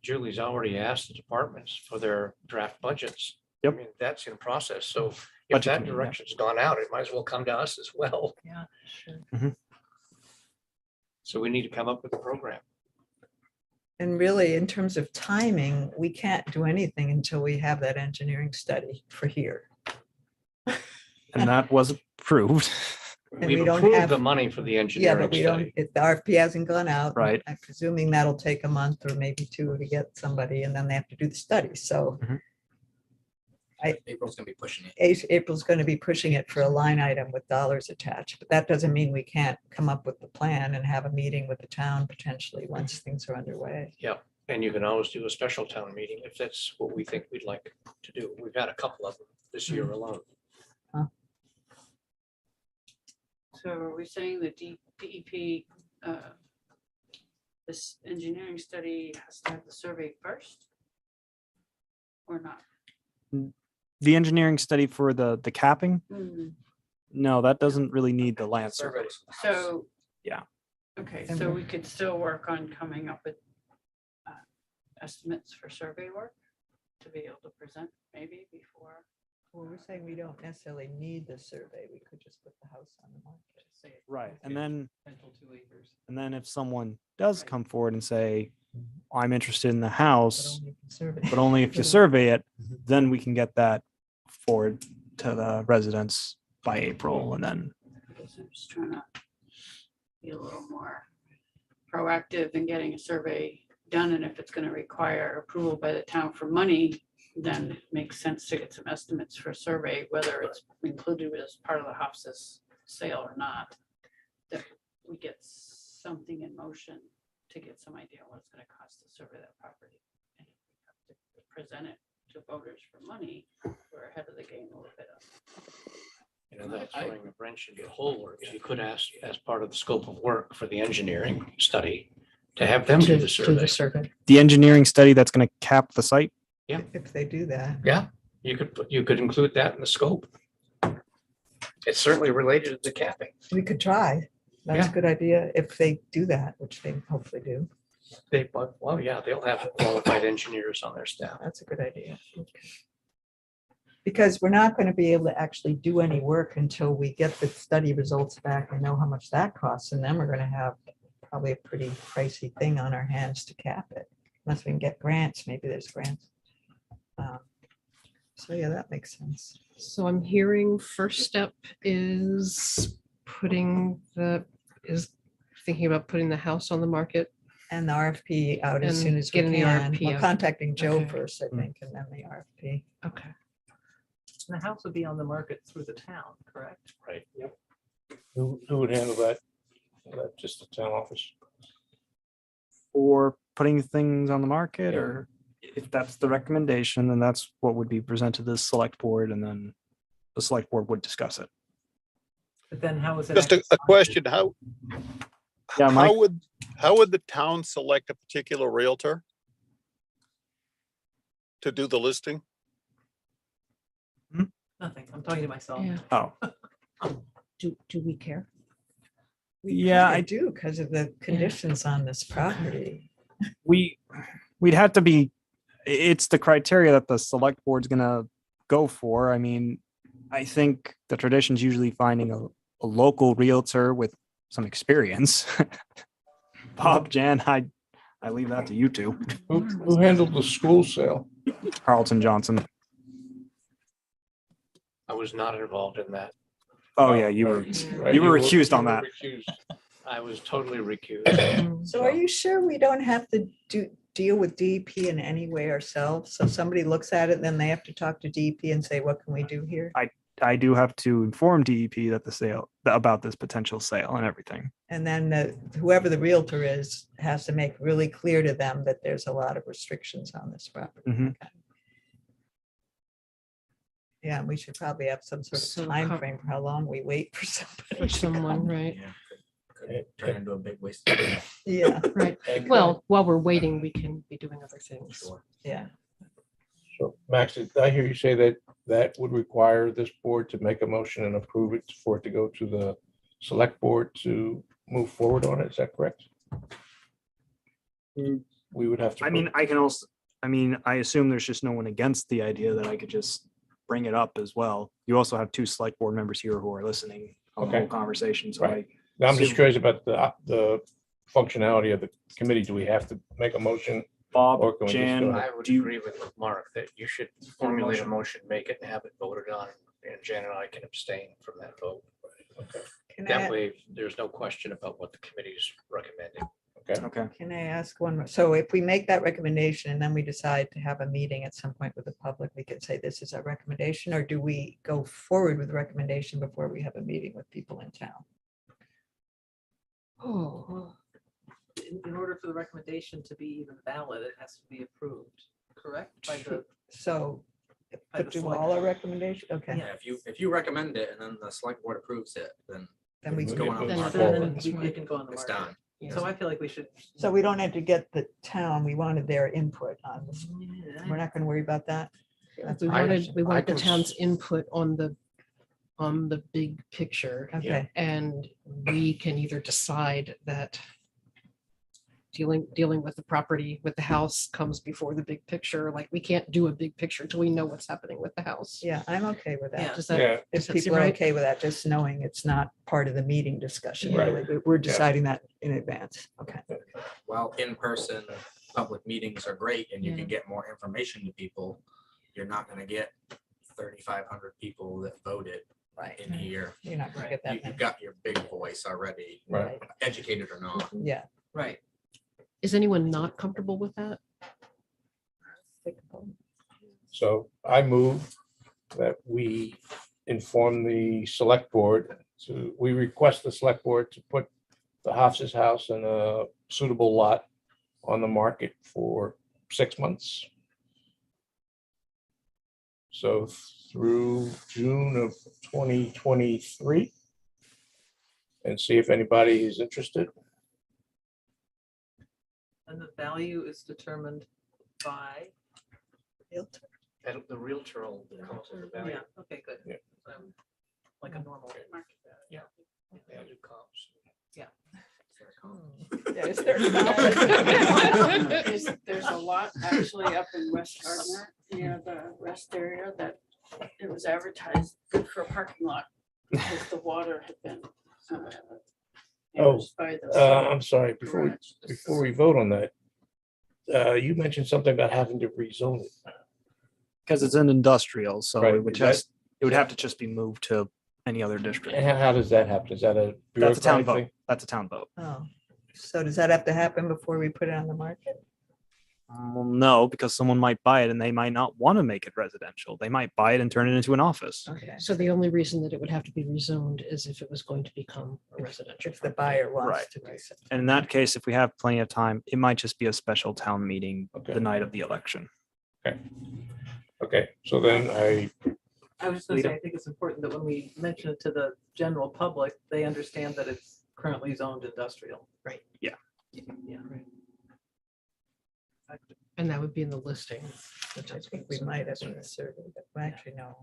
Julie's already asked the departments for their draft budgets. Yep. I mean, that's in process. So if Budget that committee, yeah. direction's gone out, it might as well come to us as well. Yeah, sure. So we need to come up with a program. And really, in terms of timing, we can't do anything until we have that engineering study for here. And that was approved. And We've we don't approved have- the money for the Yeah, engineering but we don't, study. if the RFP hasn't gone out. Right. I'm presuming that'll take a month or maybe two to get somebody, and then they have to do the study. So April's gonna be pushing it. April's going to be pushing it for a line item with dollars attached, but that doesn't mean we can't come up with the plan and have a meeting with the town potentially once things are underway. And you can always do a special town meeting if that's what we think we'd like to do. We've had a couple of them this year alone. So are we saying the DEP, this engineering study has to have the survey first? Or not? The engineering study for the capping, Hmm. no, that doesn't really need the land survey. So. Yeah. Okay, And so we're- we could still work on coming up with estimates for survey work to be able to present maybe before. Well, we're saying we don't necessarily need the survey. We could just put the house on the market. Right. And then, 2 acres. and then if someone does Right. come forward and say, I'm interested in the house, But only if you survey. but only if you survey it, then we can get that forward to the residents by April. And then, I guess I'm just trying to be a little more proactive in getting a survey done, and if it's gonna require approval by the town for money, then it makes sense to get some estimates for a survey, whether it's included as part of the Hofstas sale or not. That we get something in motion to get some idea what it's gonna cost to survey that property. And if we have to present it to voters for money, we're ahead of the game a little bit. You know, that's throwing a wrench into the whole works. You could ask, as part of the scope of work for the engineering study, to have them do the survey. survey. the engineering study that's going to cap the site. If they do that. Yeah, you could include that in the scope. It's certainly related to the capping. We could try. That's a Yeah. good idea if they do that, which they hopefully do. Well, yeah, they'll have qualified engineers on their staff. That's a good idea. Because we're not going to be able to actually do any work until we get the study results back and know how much that costs. And then we're going to have probably a pretty pricey thing on our hands to cap it. Unless we can get grants, maybe there's grants. So yeah, that makes sense. So I'm hearing first step is thinking about putting the house on the market. And the RFP out as And soon as we getting the can. RFP We're out. contacting Joe Okay. first, I think, and then the RFP. Okay. And the house would be on the market through the town, correct? Right. Yep. Who would handle that? Just the town office? For putting things on the market, Yeah. or if that's the recommendation, then that's what would be presented to the select board, and then the select board would discuss it. But then how is it? Just a actually question, how, Yeah, Mike. how would the town select a particular realtor to do the listing? Nothing. I'm talking to myself. Yeah. Oh, Do we care? Yeah, I I- do because of the conditions on this property. we'd have to be, it's the criteria that the select board's gonna go for. I mean, I think the tradition's usually finding a local realtor with some experience. Bob, Jan, I leave that to you two. Who handled the school sale? Carlton Johnson. I was not involved in that. Oh, yeah, you were, Right, you were recused on that. recused. I was totally recused. So are you sure we don't have to deal with DEP in any way ourselves? So somebody looks at it, then they have to talk to DEP and say, what can we do here? I do have to inform DEP that about this potential sale and everything. And then whoever the realtor is has to make really clear to them that there's a lot of restrictions on this property. Mhm. Okay. Yeah, we should probably have some sort So of how- time frame for how long we wait for somebody For to someone, come. right? Could turn into a big waste. of time. Yeah, Right. And- Well, while we're waiting, we can be doing other things. Sure. yeah. So Max, did I hear you say that that would require this board to make a motion and approve it for it to go to the select board to move forward on it? Is that correct? We would have to. I mean, I assume there's just no one against the idea that I could just bring it up as well. You also have two select board members here who are listening on the whole Okay. conversation, so Right. I'm just curious about the functionality of the committee, do we have to make a motion? Bob, Or can we just Jan, go I would do you, agree with Mark that you should formulate a motion, make it, and have it voted on, and Jan and I can abstain from that vote. Can That I, way, there's no question about what the committee is recommending. okay, can I ask one more? So if we make that recommendation and then we decide to have a meeting at some point with the public, we could say this is our recommendation, or do we go forward with the recommendation before we have a meeting with people in town? Oh, In order for the recommendation to be even valid, it has to be approved, correct? By the, So, By but the do select all our board. recommendation, okay, Yeah. Yeah, if you recommend it and then the select board approves it, then then we, It's going on Then- the then market. then we can go on the It's market. done. yeah. So I feel like we should. so we don't have to get the town, we wanted their input on this. We're not gonna worry about that. That's We fine. we wanted the was- town's input on the big picture. Okay, And we can either decide that dealing with the property, with the house comes before the big picture. Like, we can't do a big picture till we know what's happening with the house. yeah, I'm okay with Yeah. that. Does that, Yeah, If does that seem people are right? okay with that, just knowing it's not part of the meeting discussion, Right. really, we're deciding that in advance, okay. While in-person public meetings are great and you Yeah. can get more information to people, you're not gonna get 3,500 people that voted Right. in here. You're not gonna get that You've many, got your big voice already, right. educated or not. yeah. Right. Is anyone not comfortable with that? So I move that we inform the select board we request the select board to put the Hofs's house in a suitable lot on the market for 6 months. So through June of 2023. And see if anybody is interested. And the value is determined by, And the realtor will come up with a value. yeah, okay, good. Yeah. Like a normal market. Yeah. Value comps. Yeah, is there- There's a lot actually up in West Gardner, near the rest area, that it was advertised good for a parking lot, because the water had been. damaged by the I'm sorry, before we vote on that, you mentioned something about having to rezone it. because it's an industrial, so Right, it would is that- it would have to just be moved to any other district. And how does that happen? Is that a That's a town bureaucratic vote. thing? That's a town vote. Oh, so does that have to happen before we put it on the market? Well, no, because someone might buy it and they might not want to make it residential. They might buy it and turn it into an office. Okay, So the only reason that it would have to be rezoned is if it was going to become a residential. if the buyer wants Right. to do so. And in that case, if we have plenty of time, it might just be a special town meeting Okay. the night of the election. Okay, so then I was just gonna say, I think it's important that when we mention it to the general public, they understand that it's currently zoned industrial. Right. Yeah. Yeah. And that would be in the listing. I think we might have in the survey, but well, actually, no.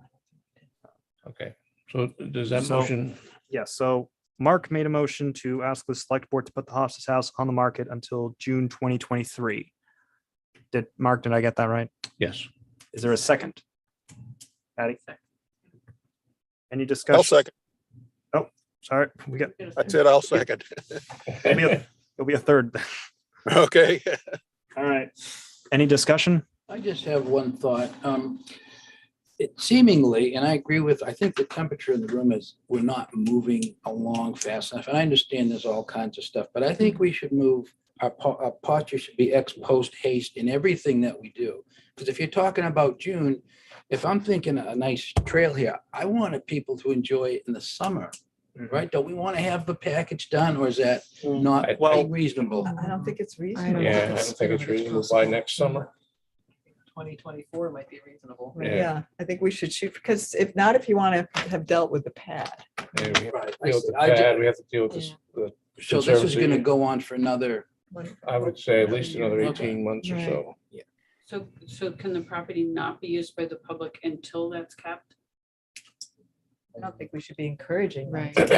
okay, so does that So- motion, Yeah, so Mark made a motion to ask the select board to put the Hofstas house on the market until June 2023. Did I get that right? yes, Is there a second? Patty? Any I'll discussion? second. Sorry, we got, I said I'll second. there'll be a third. Okay. All right. Any discussion? I just have one thought. It seemingly, and I agree with, I think the temperature in the room is, we're not moving along fast enough. And I understand there's all kinds of stuff, but I think we should move, our posture should be ex post haste in everything that we do. Because if you're talking about June, if I'm thinking a nice trail here, I wanted people to enjoy it in the summer, right? Don't we want to have the package done, or is that not Well- reasonable? I don't think it's I don't reasonable. yeah, I think don't think it's reasonable by next summer. 2024 might be reasonable. Yeah. Yeah, I think we should shoot, because if not, if you want to have dealt with the pad. Yeah, we have Right. to deal with the I ju- pad, we have to deal with this, So this is going to Conservancy. go on for another, I would say at least another Okay. 18 months or so. So can the property not be used by the public until that's capped? I don't think we should be encouraging. that. Right.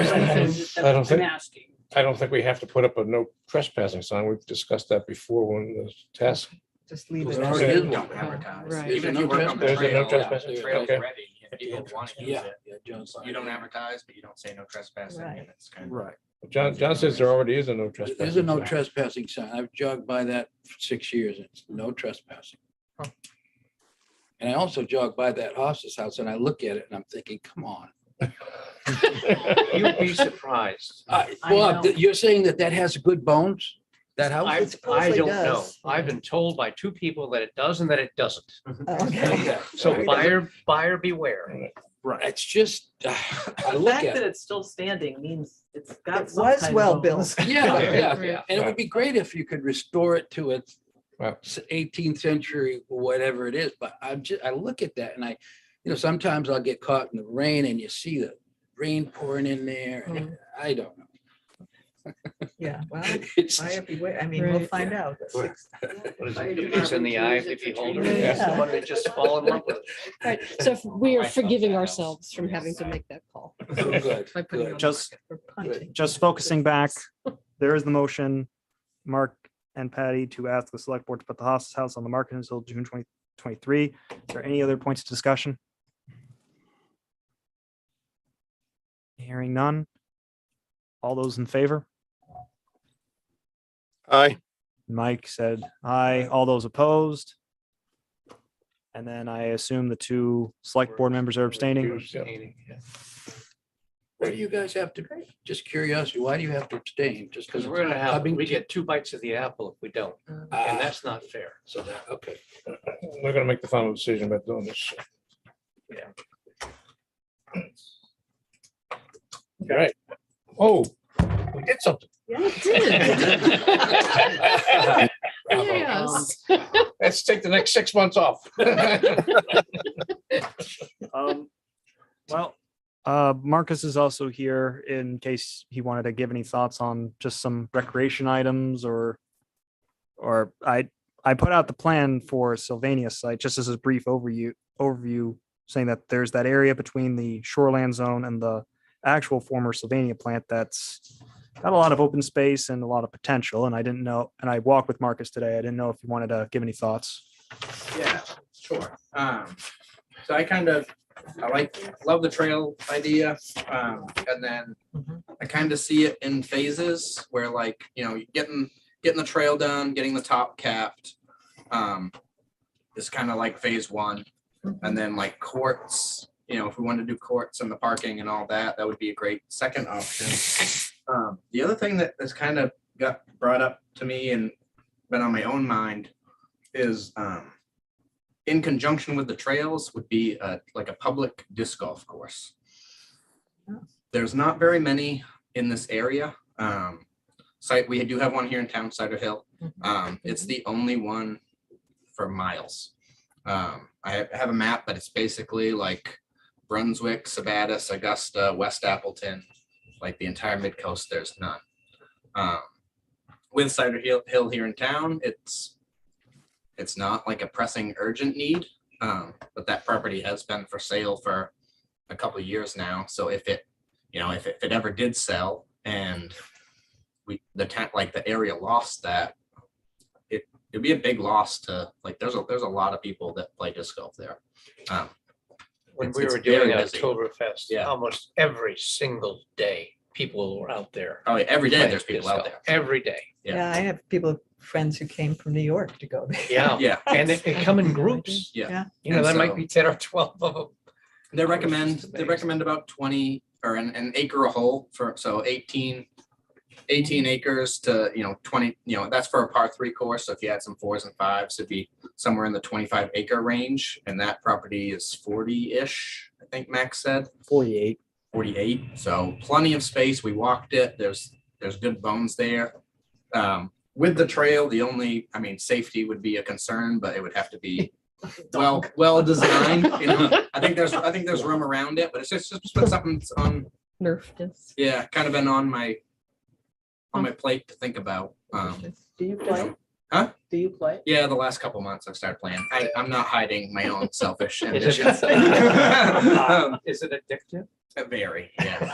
I don't I'm think- asking. I don't think we have to put up a no trespassing sign. We've discussed that before when the task. Just leave it. There as already is. is one. Don't advertise. Right. Even if There's you a no work on the trespassing. There's a no trail, trespassing. the trail's Okay. ready, and people want to use yeah. it. Yeah, John's. You don't advertise, but you don't say no trespassing, Right. and it's kind of. Right. John says there already is a no trespassing. There's a no sign. trespassing sign. I've jogged by that for 6 years. It's no trespassing. And I also jog by that hospice house and I look at it and I'm thinking, come on. You'd be surprised. Well, know. you're saying that that has good bones? That house? It I supposedly don't know. does. I've been told by two people that it does and that it doesn't. Oh, okay. So Sorry. buyer beware. Right. It's just, I The look fact at that it. it's still standing means it's got. It some was kind of well bones. built. Yeah, Yeah. yeah. And it would be great if you could restore it to its Wow. 18th century, or whatever it is. But I look at that and sometimes I'll get caught in the rain and you see the rain pouring in there. And I don't know. Yeah, well, It's, buyer beware. I mean, we'll Right. find out. What is it? It's in the eye if you hold it. Yeah. Someone would just fall in love with it. Right, so we are I thought forgiving that ourselves from having to make that call. good, By putting it good. on the Just- market. For punting. Just focusing back, there is the motion, Mark and Patty, to ask the select board to put the hospice house on the market until June 2023. Is there any other points of discussion? Hearing none. All those in favor? Aye. Mike said aye. All those opposed? And then I assume the two select board members are abstaining. Why do you guys have to, just curiosity, why do you have to abstain? Just Because because? we're gonna have, we get two bites of the apple if we don't, and that's not fair. So that, okay. We're gonna make the final decision about doing this. All right. Oh, we did something. Yes. Let's take the next 6 months off. Well, Marcus is also here in case he wanted to give any thoughts on just some recreation items or I put out the plan for Sylvania site just as a brief overview saying that there's that area between the shoreland zone and the actual former Sylvania plant that's got a lot of open space and a lot of potential. And I didn't know, and I walked with Marcus today. I didn't know if you wanted to give any thoughts. Yeah, sure. So I love the trail idea. And then I kind of see it in phases where getting the trail done, getting the top capped. Is kind of like phase one. And then like courts, if we wanted to do courts and the parking and all that, that would be a great second option. The other thing that has kind of got brought up to me and been on my own mind is in conjunction with the trails would be like a public disc golf course. There's not very many in this area. We do have one here in town, Cider Hill. It's the only one for miles. I have a map, but it's basically like Brunswick, Sabattis, Augusta, West Appleton, like the entire mid coast. There's none. With Cider Hill here in town, it's not like a pressing urgent need, but that property has been for sale for a couple of years now. So if it ever did sell and the area lost that, it'd be a big loss to there's a lot of people that play disc golf there. When It's- we it's were doing very busy. Oktoberfest, Yeah. almost every single day, people were out there. Oh, yeah, every day playing there's people disc out golf. there. Every day. Yeah. Yeah, I have friends who came from New York to go there. Yeah. Yeah, And they come in groups. yeah. You know, And there might so- be 10 or 12 of them. They was recommend just they recommend about 20 or an acre a hole for 18 acres to 20, that's for a par 3 course. So if you had some 4s and 5s, it'd be somewhere in the 25 acre range. And that property is 40-ish, I think Max said. 48. 48. So plenty of space. We walked it. There's good bones there. With the trail, safety would be a concern, but it would have to be well designed. I think there's room around it, but it's just been something that's on Nerf disc. kind of been on my plate to think about. Do you play? Huh? Do you play? Yeah, the last couple months I've started playing. I'm not hiding my own selfish Is ambitions. Is it addictive? Very, yeah.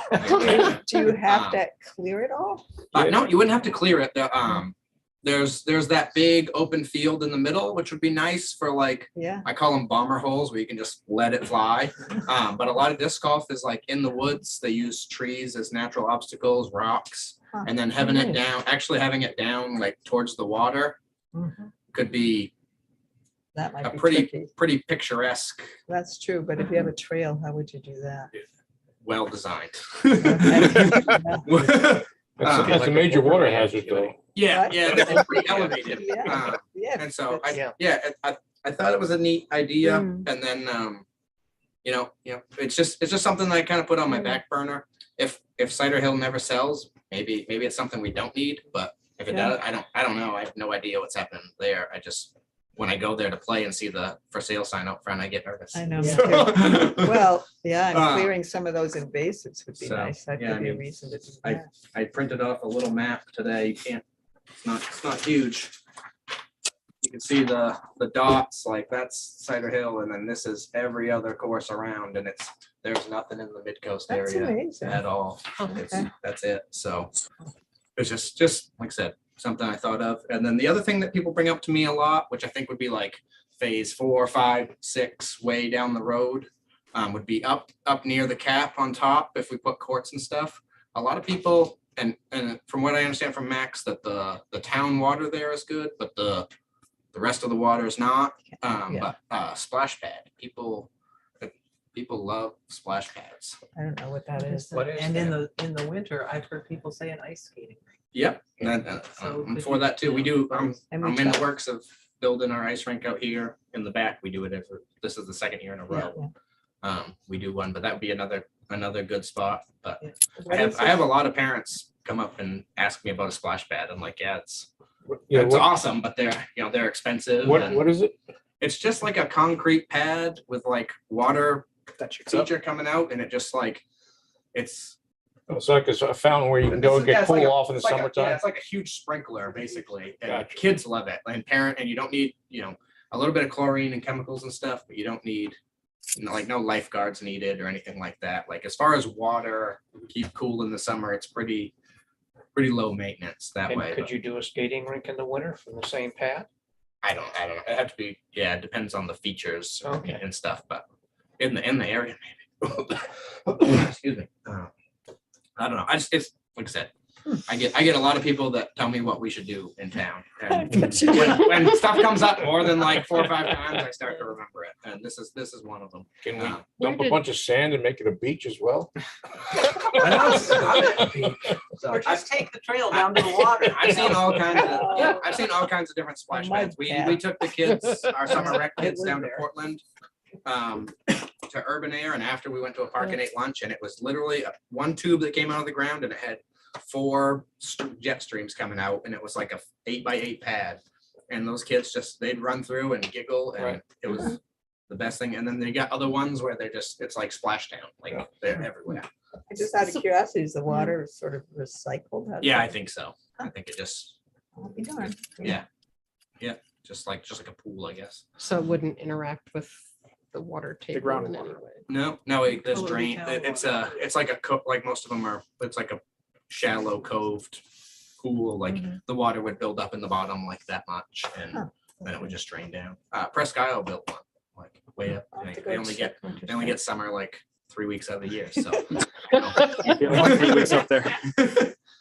Do you have to clear it all? No, you wouldn't have to clear it. there's that big open field in the middle, which would be nice for like, Yeah. I call them bomber holes where you can just let it fly. But a lot of disc golf is like in the woods. They use trees as natural obstacles, rocks, Huh. and then having it down, actually having it down like towards the water Mhm. could be That might a be pretty, tricky. pretty picturesque, That's true, but if you have a trail, how would you do that? well designed. That's a major water hazard though. Yeah, What? yeah, they're pretty elevated. Yeah. Yeah. And so that's- I thought it was a neat idea, Mm. and then it's just something that I kind of put on my back burner. If Cider Hill never sells, maybe it's something we don't need, but if it Yeah. does, I don't know. I have no idea what's happening there. I just, when I go there to play and see the for sale sign out front, I get nervous. I know, me So- too. Well, yeah, and Uh, clearing some of those invasives would be so, nice. That yeah, could be I a mean, reason to do I- that. I printed off a little map today. You can't, it's not huge. You can see the dots, like that's Cider Hill, and then this is every other course around, and there's nothing in the mid-coast That's area amazing. at all. Okay. That's it. So it's just like I said, something I thought of. And then the other thing that people bring up to me a lot, which I think would be like phase 4, 5, 6, way down the road, would be up near the cap on top if we put courts and stuff. A lot of people, and from what I understand from Max, that the town water there is good, but the rest of the water is not. Yeah. But splash pad, people love splash pads. I don't know what that is. What is And in the winter, I've heard people say an ice skating rink. Yep, and So I'm could for you- that too. We do, And we I'm in the try- works of building our ice rink out here in the back. We do it this is the second year in a Yeah, row. yeah. We do one, but that would be another good spot. But What I is have a it? lot of parents come up and ask me about a splash pad. I'm like, yeah, it's Yeah, what, awesome, but they're expensive. and what is it? It's just like a concrete pad with like water That checks up. feature coming out, and it just like it's It's like a fountain where you can go and Yeah, get it's like cool a- off in the it's like a- summertime. Yeah, it's like a huge sprinkler, basically. And Gotcha. kids love it. And you don't need, a little bit of chlorine and chemicals and stuff, but you don't need, like no lifeguards needed or anything like that. Like as far as water, keep cool in the summer, it's pretty low maintenance that And way. could but you do a skating rink in the winter from the same pad? I don't know. It have to be, yeah, it depends on the features Okay. and stuff, but in the area, maybe. Excuse me. I don't know. It's like I said, I get a lot of people that tell me what we should do in town. And Bet you do. when stuff comes up more than like 4 or 5 times, I start to remember it. And this is one of them. Can we Uh, dump a bunch of sand and make it a beach as well? Or just take the trail down to the water. I've seen all kinds of, Oh. I've seen all kinds of different splash mud pads. We pad. took the kids, our summer rec I kids live down to there. Portland, to Urban Air, and after we went to a park and ate lunch, and it was literally one tube that came out of the ground, and it had 4 jet streams coming out, and it was like a 8x8 pad. And those kids they'd run through and giggle, and Right. it was the best thing. And then they got other ones where it's like splashdown, like Yeah. they're everywhere. Just out of curiosity, is the water sort of recycled? How does Yeah, I that- think so. I think it just, I'll be darned. yeah, just like a pool, I guess. So it wouldn't interact with the water table in any groundwater. way. No, there's Totally drain. town It's like like most of them are. It's like a shallow coved pool. Like Mhm. the water would build up in the bottom like that much, and Huh. then it would just drain down. Presque Isle built one, like way up. I'll have to They go only check get winter. summer like 3 weeks out of the year. So Yeah, like 3 weeks up there.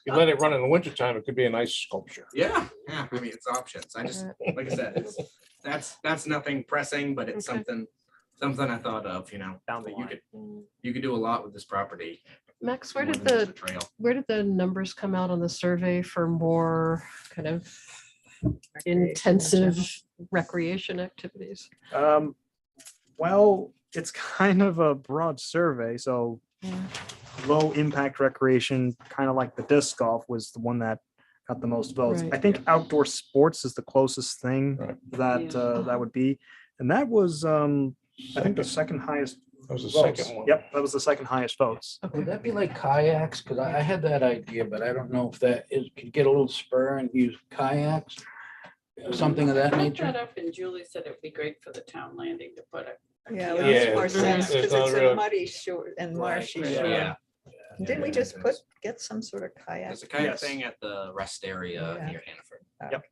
You let it run in the wintertime, it could be a nice sculpture. yeah. I mean, it's options. I just like I said, that's nothing pressing, but it's Okay. something I thought of. Down the that line. you could do a lot with this property. Max, where more did than just the a trail. where did the numbers come out on the survey for more kind of intensive recreation activities? Well, it's kind of a broad survey, so Yeah. low impact recreation, kind of like the disc golf, was the one that got the most votes. Right. I think outdoor sports is the closest thing Right. that would be, and that was I think the second highest. That was the votes. second one. Yep, that was the second highest votes. Would that be like kayaks? Because I had that idea, but I don't know if that is, could get a little spur and use kayaks? Something of that Brought nature? that up, and Julie said it'd be great for the town landing to put a. Yeah, it kiosk. makes Yeah, more it's- sense it's because not it's a real- muddy shore and marshy right. shore. Yeah. Didn't we just get some sort of kayak? There's a kayak Yes. thing at the rest area Yeah. near Hannaford. Yep.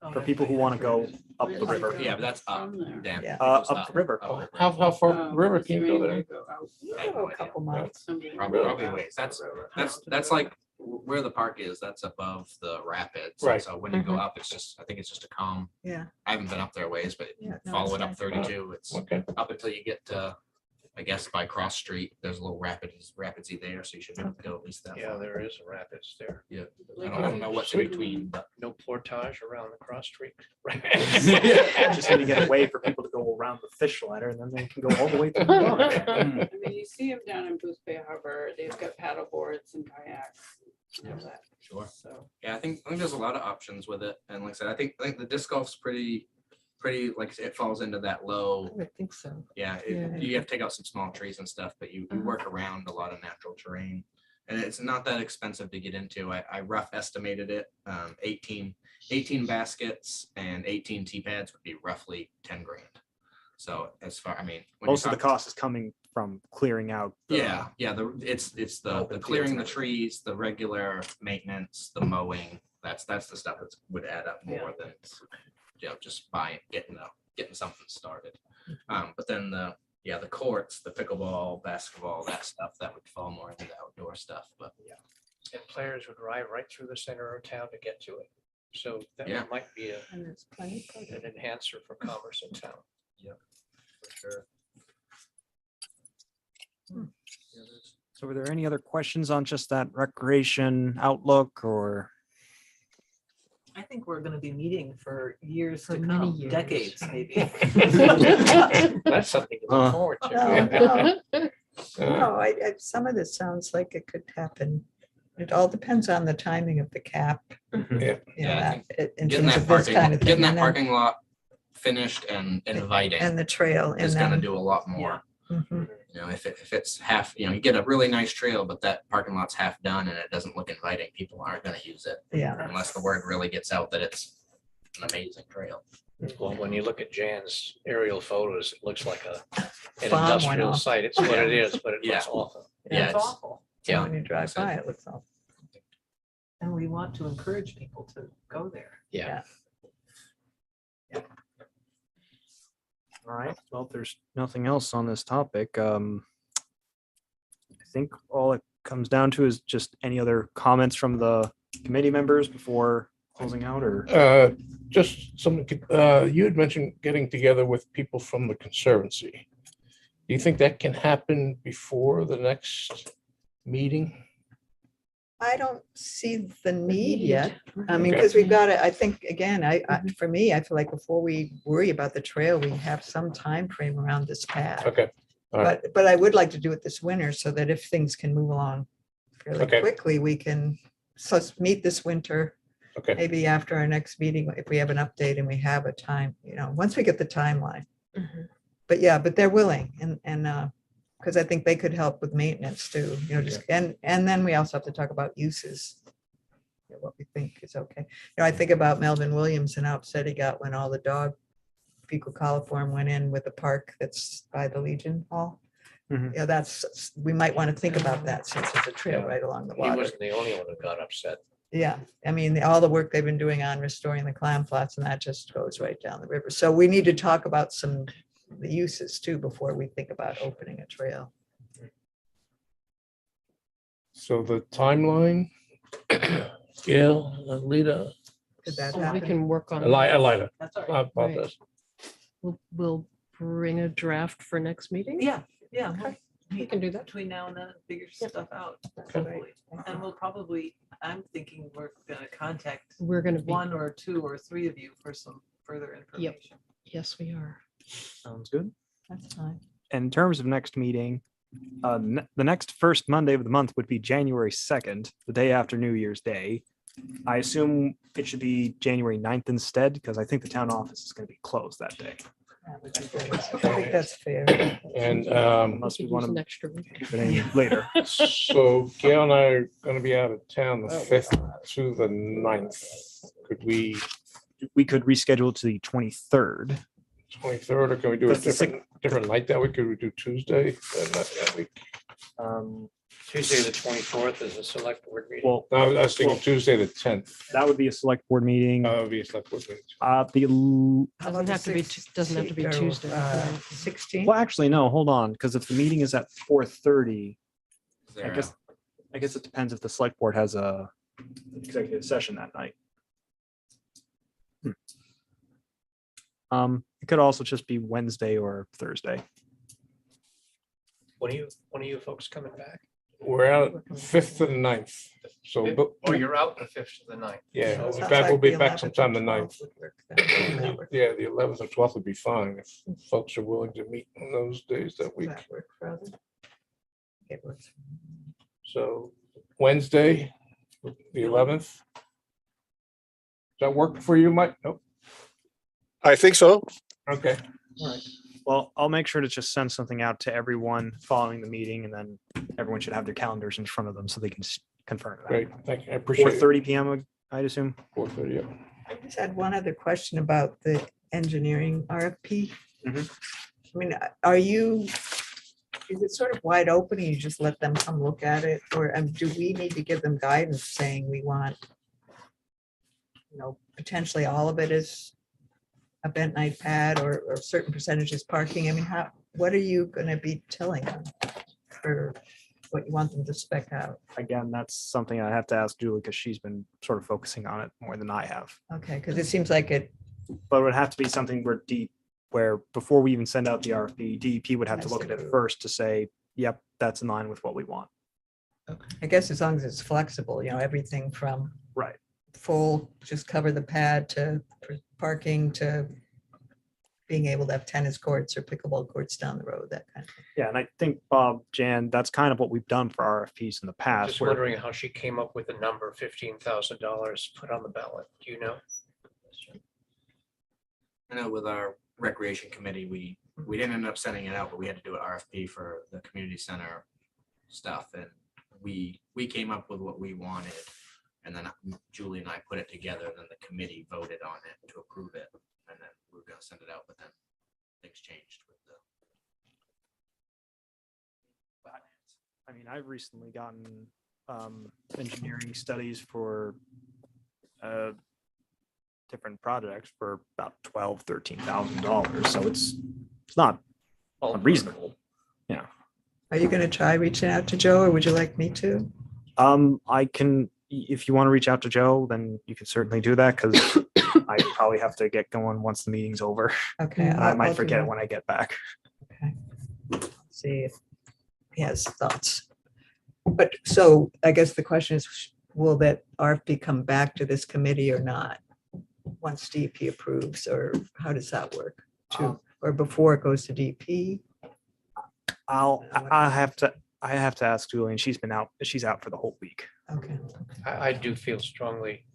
Oh, For that's people who right, want to that's go right. up the Where's it river. go? Yeah, but that's up. From there. Damn. Yeah. it goes Up the river. Oh, How far river Is can you there go any way there? to go out? I have no Oh, a idea. couple miles. Somebody- Probably ways. That's like where the park is. That's above the rapids. Right. So when you go Mhm. up, it's just, I think it's just a calm. Yeah. I haven't been up there ways, but Yeah, no, follow it's it up nice. 32. It's Okay. up until you get to, I guess, by Cross Street. There's a little rapidsy there, so you should be able to go at least that Yeah, far. there is a rapids there. Yeah. Like, I don't know what's in Sweet. between, but No portage around the cross street. Just need to get a way for people to go around the fish ladder and then they can go all the way through the water. I mean, you see them down in Booth Bay Harbor, they've got paddle boards and kayaks. and all that, sure. So, Yeah, I think there's a lot of options with it. And like I said, I think the disc golf's pretty, like I said, it falls into that low. I would think so. Yeah, Yeah. you have to take out some small trees and stuff, but you work around a lot of natural terrain. And it's not that expensive to get into. I rough estimated it, 18 baskets and 18 tee pads would be roughly 10 grand. So as far, I mean. when you're Most of the talking- cost is coming from clearing out. the- Yeah, it's the open clearing fields the and trees, the regular maintenance, the mowing. That's the stuff that would add up more than, just getting something started. But then the courts, the pickleball, basketball, that stuff, that would fall more into the outdoor stuff, but And players would drive right through the center of town to get to it. So that Yeah. might be And there's plenty of an enhancer for commerce in town. for sure. So were there any other questions on just that recreation outlook or? I think we're gonna be meeting for years For to many come, years. decades maybe. That's something to Uh, look forward No, to. no, no, some of this sounds like it could happen. It all depends on the timing of the cap. Yeah. you know, Yeah, I think in Getting terms that of this parking, kind of thing. getting that and then- parking lot finished and inviting And the trail. is and gonna then- do a lot more. Mhm. You know, if it's half, you get a really nice trail, but that parking lot's half done and it doesn't look inviting, people aren't gonna use it Yeah, unless the word really gets out that it's an amazing trail. Well, when you look at Jan's aerial photos, it looks like an Farm went industrial off. site. It's what it is, but it Yeah. looks awful. Yeah, It's it's- awful. so Yeah. when you drive by, it looks all. And we want to encourage people to go there. All right, well, if there's nothing else on this topic, I think all it comes down to is just any other comments from the committee members before closing out or? Just something, you had mentioned getting together with people from the Conservancy. Do you think that can happen before the next meeting? I don't see the need need. yet. I mean, Okay. because we've got to, I think, again, for me, I feel like before we worry about the trail, we have some time frame around this path. Okay, all right. But I would like to do it this winter so that if things can move along fairly Okay. quickly, we can, meet this winter. Okay. Maybe after our next meeting, if we have an update and we have a time, once we get the timeline. Mhm. But yeah, but they're willing and, because I think they could help with maintenance too, just, and then we also have to talk about uses. What we think is okay. I think about Melvin Williams and how upset he got when all the dog fecal coliform went in with the park that's by the Legion Hall. Mhm. We might want to think about that since it's a trail Yeah. right along the He water. wasn't the only one who got upset. Yeah, I mean, all the work they've been doing on restoring the clam flats and that just goes right down the river. So we need to talk about the uses too before we think about opening a trail. So the timeline, Gail, Lita, Could that So we happen? can work on. Elida, That's all I right. apologize. We'll bring a draft for next meeting. Yeah, yeah. Okay. We We can do that. Between now and then, figure Yep. stuff out. That's Okay. great. And we'll probably, I'm thinking we're gonna contact We're gonna be, one or two or three of you for some further information. yes, we are. Sounds good. That's fine. In terms of next meeting, the next first Monday of the month would be January 2nd, the day after New Year's Day. I assume it should be January 9th instead, because I think the town office is going to be closed that day. That would be good. I think that's fair. And Unless we Use want an to extra week. keep it any later. so Gail and I are going to be out of town the Oh, 5th to the 9th. Could we, We could reschedule to the 23rd. 23rd, or can we do a That's the different night that week? Could we do Tuesday that week? Tuesday, the 24th is a select board meeting. Well, I was thinking Tuesday, the 10th. that would be a select board meeting. Obviously, select board meeting. Doesn't have to be, doesn't have to be Tuesday. right? 16th. Well, actually, no, hold on, because if the meeting is at 4:30, Is there a- I guess it depends if the select board has a executive session that night. It could also just be Wednesday or Thursday. When are you folks coming back? We're out 5th to the 9th. So, but, Oh, you're out the 5th to the 9th. yeah, So it we'll be sounds back, like we'll be the back 11th sometime the or 9th. 12th would work then. That work- Yeah, the 11th or 12th would be fine if folks are willing to meet on those days that does week. that work for others? It works. for me. So Wednesday, the 11th. Does that work for you, Mike? Nope. I think so. Okay. Well, I'll make sure to just send something out to everyone following the meeting, and then everyone should have their calendars in front of them so they can confirm that. Great. Thank you. I appreciate it. 4:30 PM, I'd assume. 4:30, yeah. I just had one other question about the engineering RFP. Mhm. I mean, are you, is it sort of wide open and you just let them come look at it? Or do we need to give them guidance saying we want, potentially all of it is a bent night pad or certain percentages parking? I mean, what are you going to be telling them for what you want them to spec out? Again, that's something I have to ask Julie because she's been sort of focusing on it more than I have. Okay, because it seems like it, But it would have to be something where before we even send out the RFP, DEP would have to Has look to at it approve. first to say, yep, that's in line with what we want. I guess as long as it's flexible, everything from Right. full, just cover the pad to parking to being able to have tennis courts or pickleball courts down the road, that kind of thing. Yeah, and I think Bob, Jan, that's kind of what we've done for RFPs in the I'm past. just where- wondering how she came up with the number $15,000 put on the ballot. Do you know? I know with our recreation committee, we didn't end up sending it out, but we had to do an RFP for the community center stuff. And we came up with what we wanted. And then Julie and I put it together, then the committee voted on it to approve it. And then we were gonna send it out, but then things changed with the. I mean, I've recently gotten engineering studies for different projects for about $12,000-13,000. So it's not unreasonable. Are you going to try reaching out to Joe or would you like me to? I can, if you want to reach out to Joe, then you can certainly do that because I probably have to get going once the meeting's over. Okay. And I I'll might do forget that. when I get back. Okay. See if he has thoughts. But so I guess the question is, will that RFP come back to this committee or not? Once DP approves, or how does that work? Or before it goes to DP? I have to ask Julie, and she's out for the whole week. Okay. I do feel strongly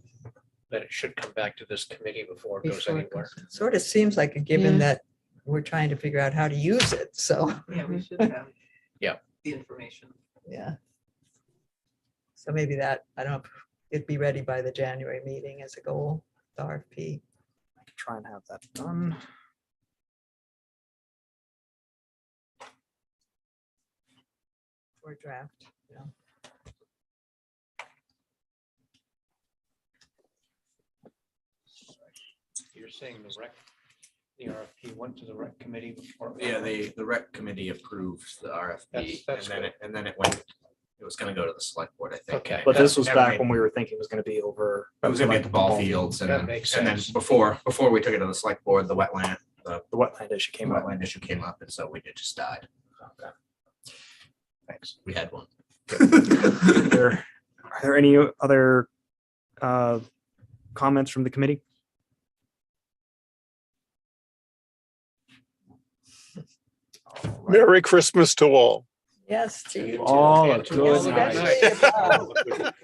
that it should come back to this committee before it goes Before it anywhere. goes- Sort of seems like a given Yeah. that we're trying to figure out how to use it, so, Yeah, we should have. Yeah. The information. yeah. So maybe that, I don't know, if it'd be ready by the January meeting as a goal, the RFP. I can try and have that done. Or draft, yeah. You're saying the RFP went to the rec committee before. Yeah, the rec committee approved the RFP That's and then it went, it was gonna go to the select board, I think. Okay. But this was Never back made- when we were thinking it was going to be over. It was gonna be at the ball fields and That then, makes and then sense. before we took it to the select board, the wetland issue came up. issue came up, and so it just died. Thanks. We had one. Are there any other comments from the committee? Merry Christmas to all. Yes, to you. too. All a good Especially night. about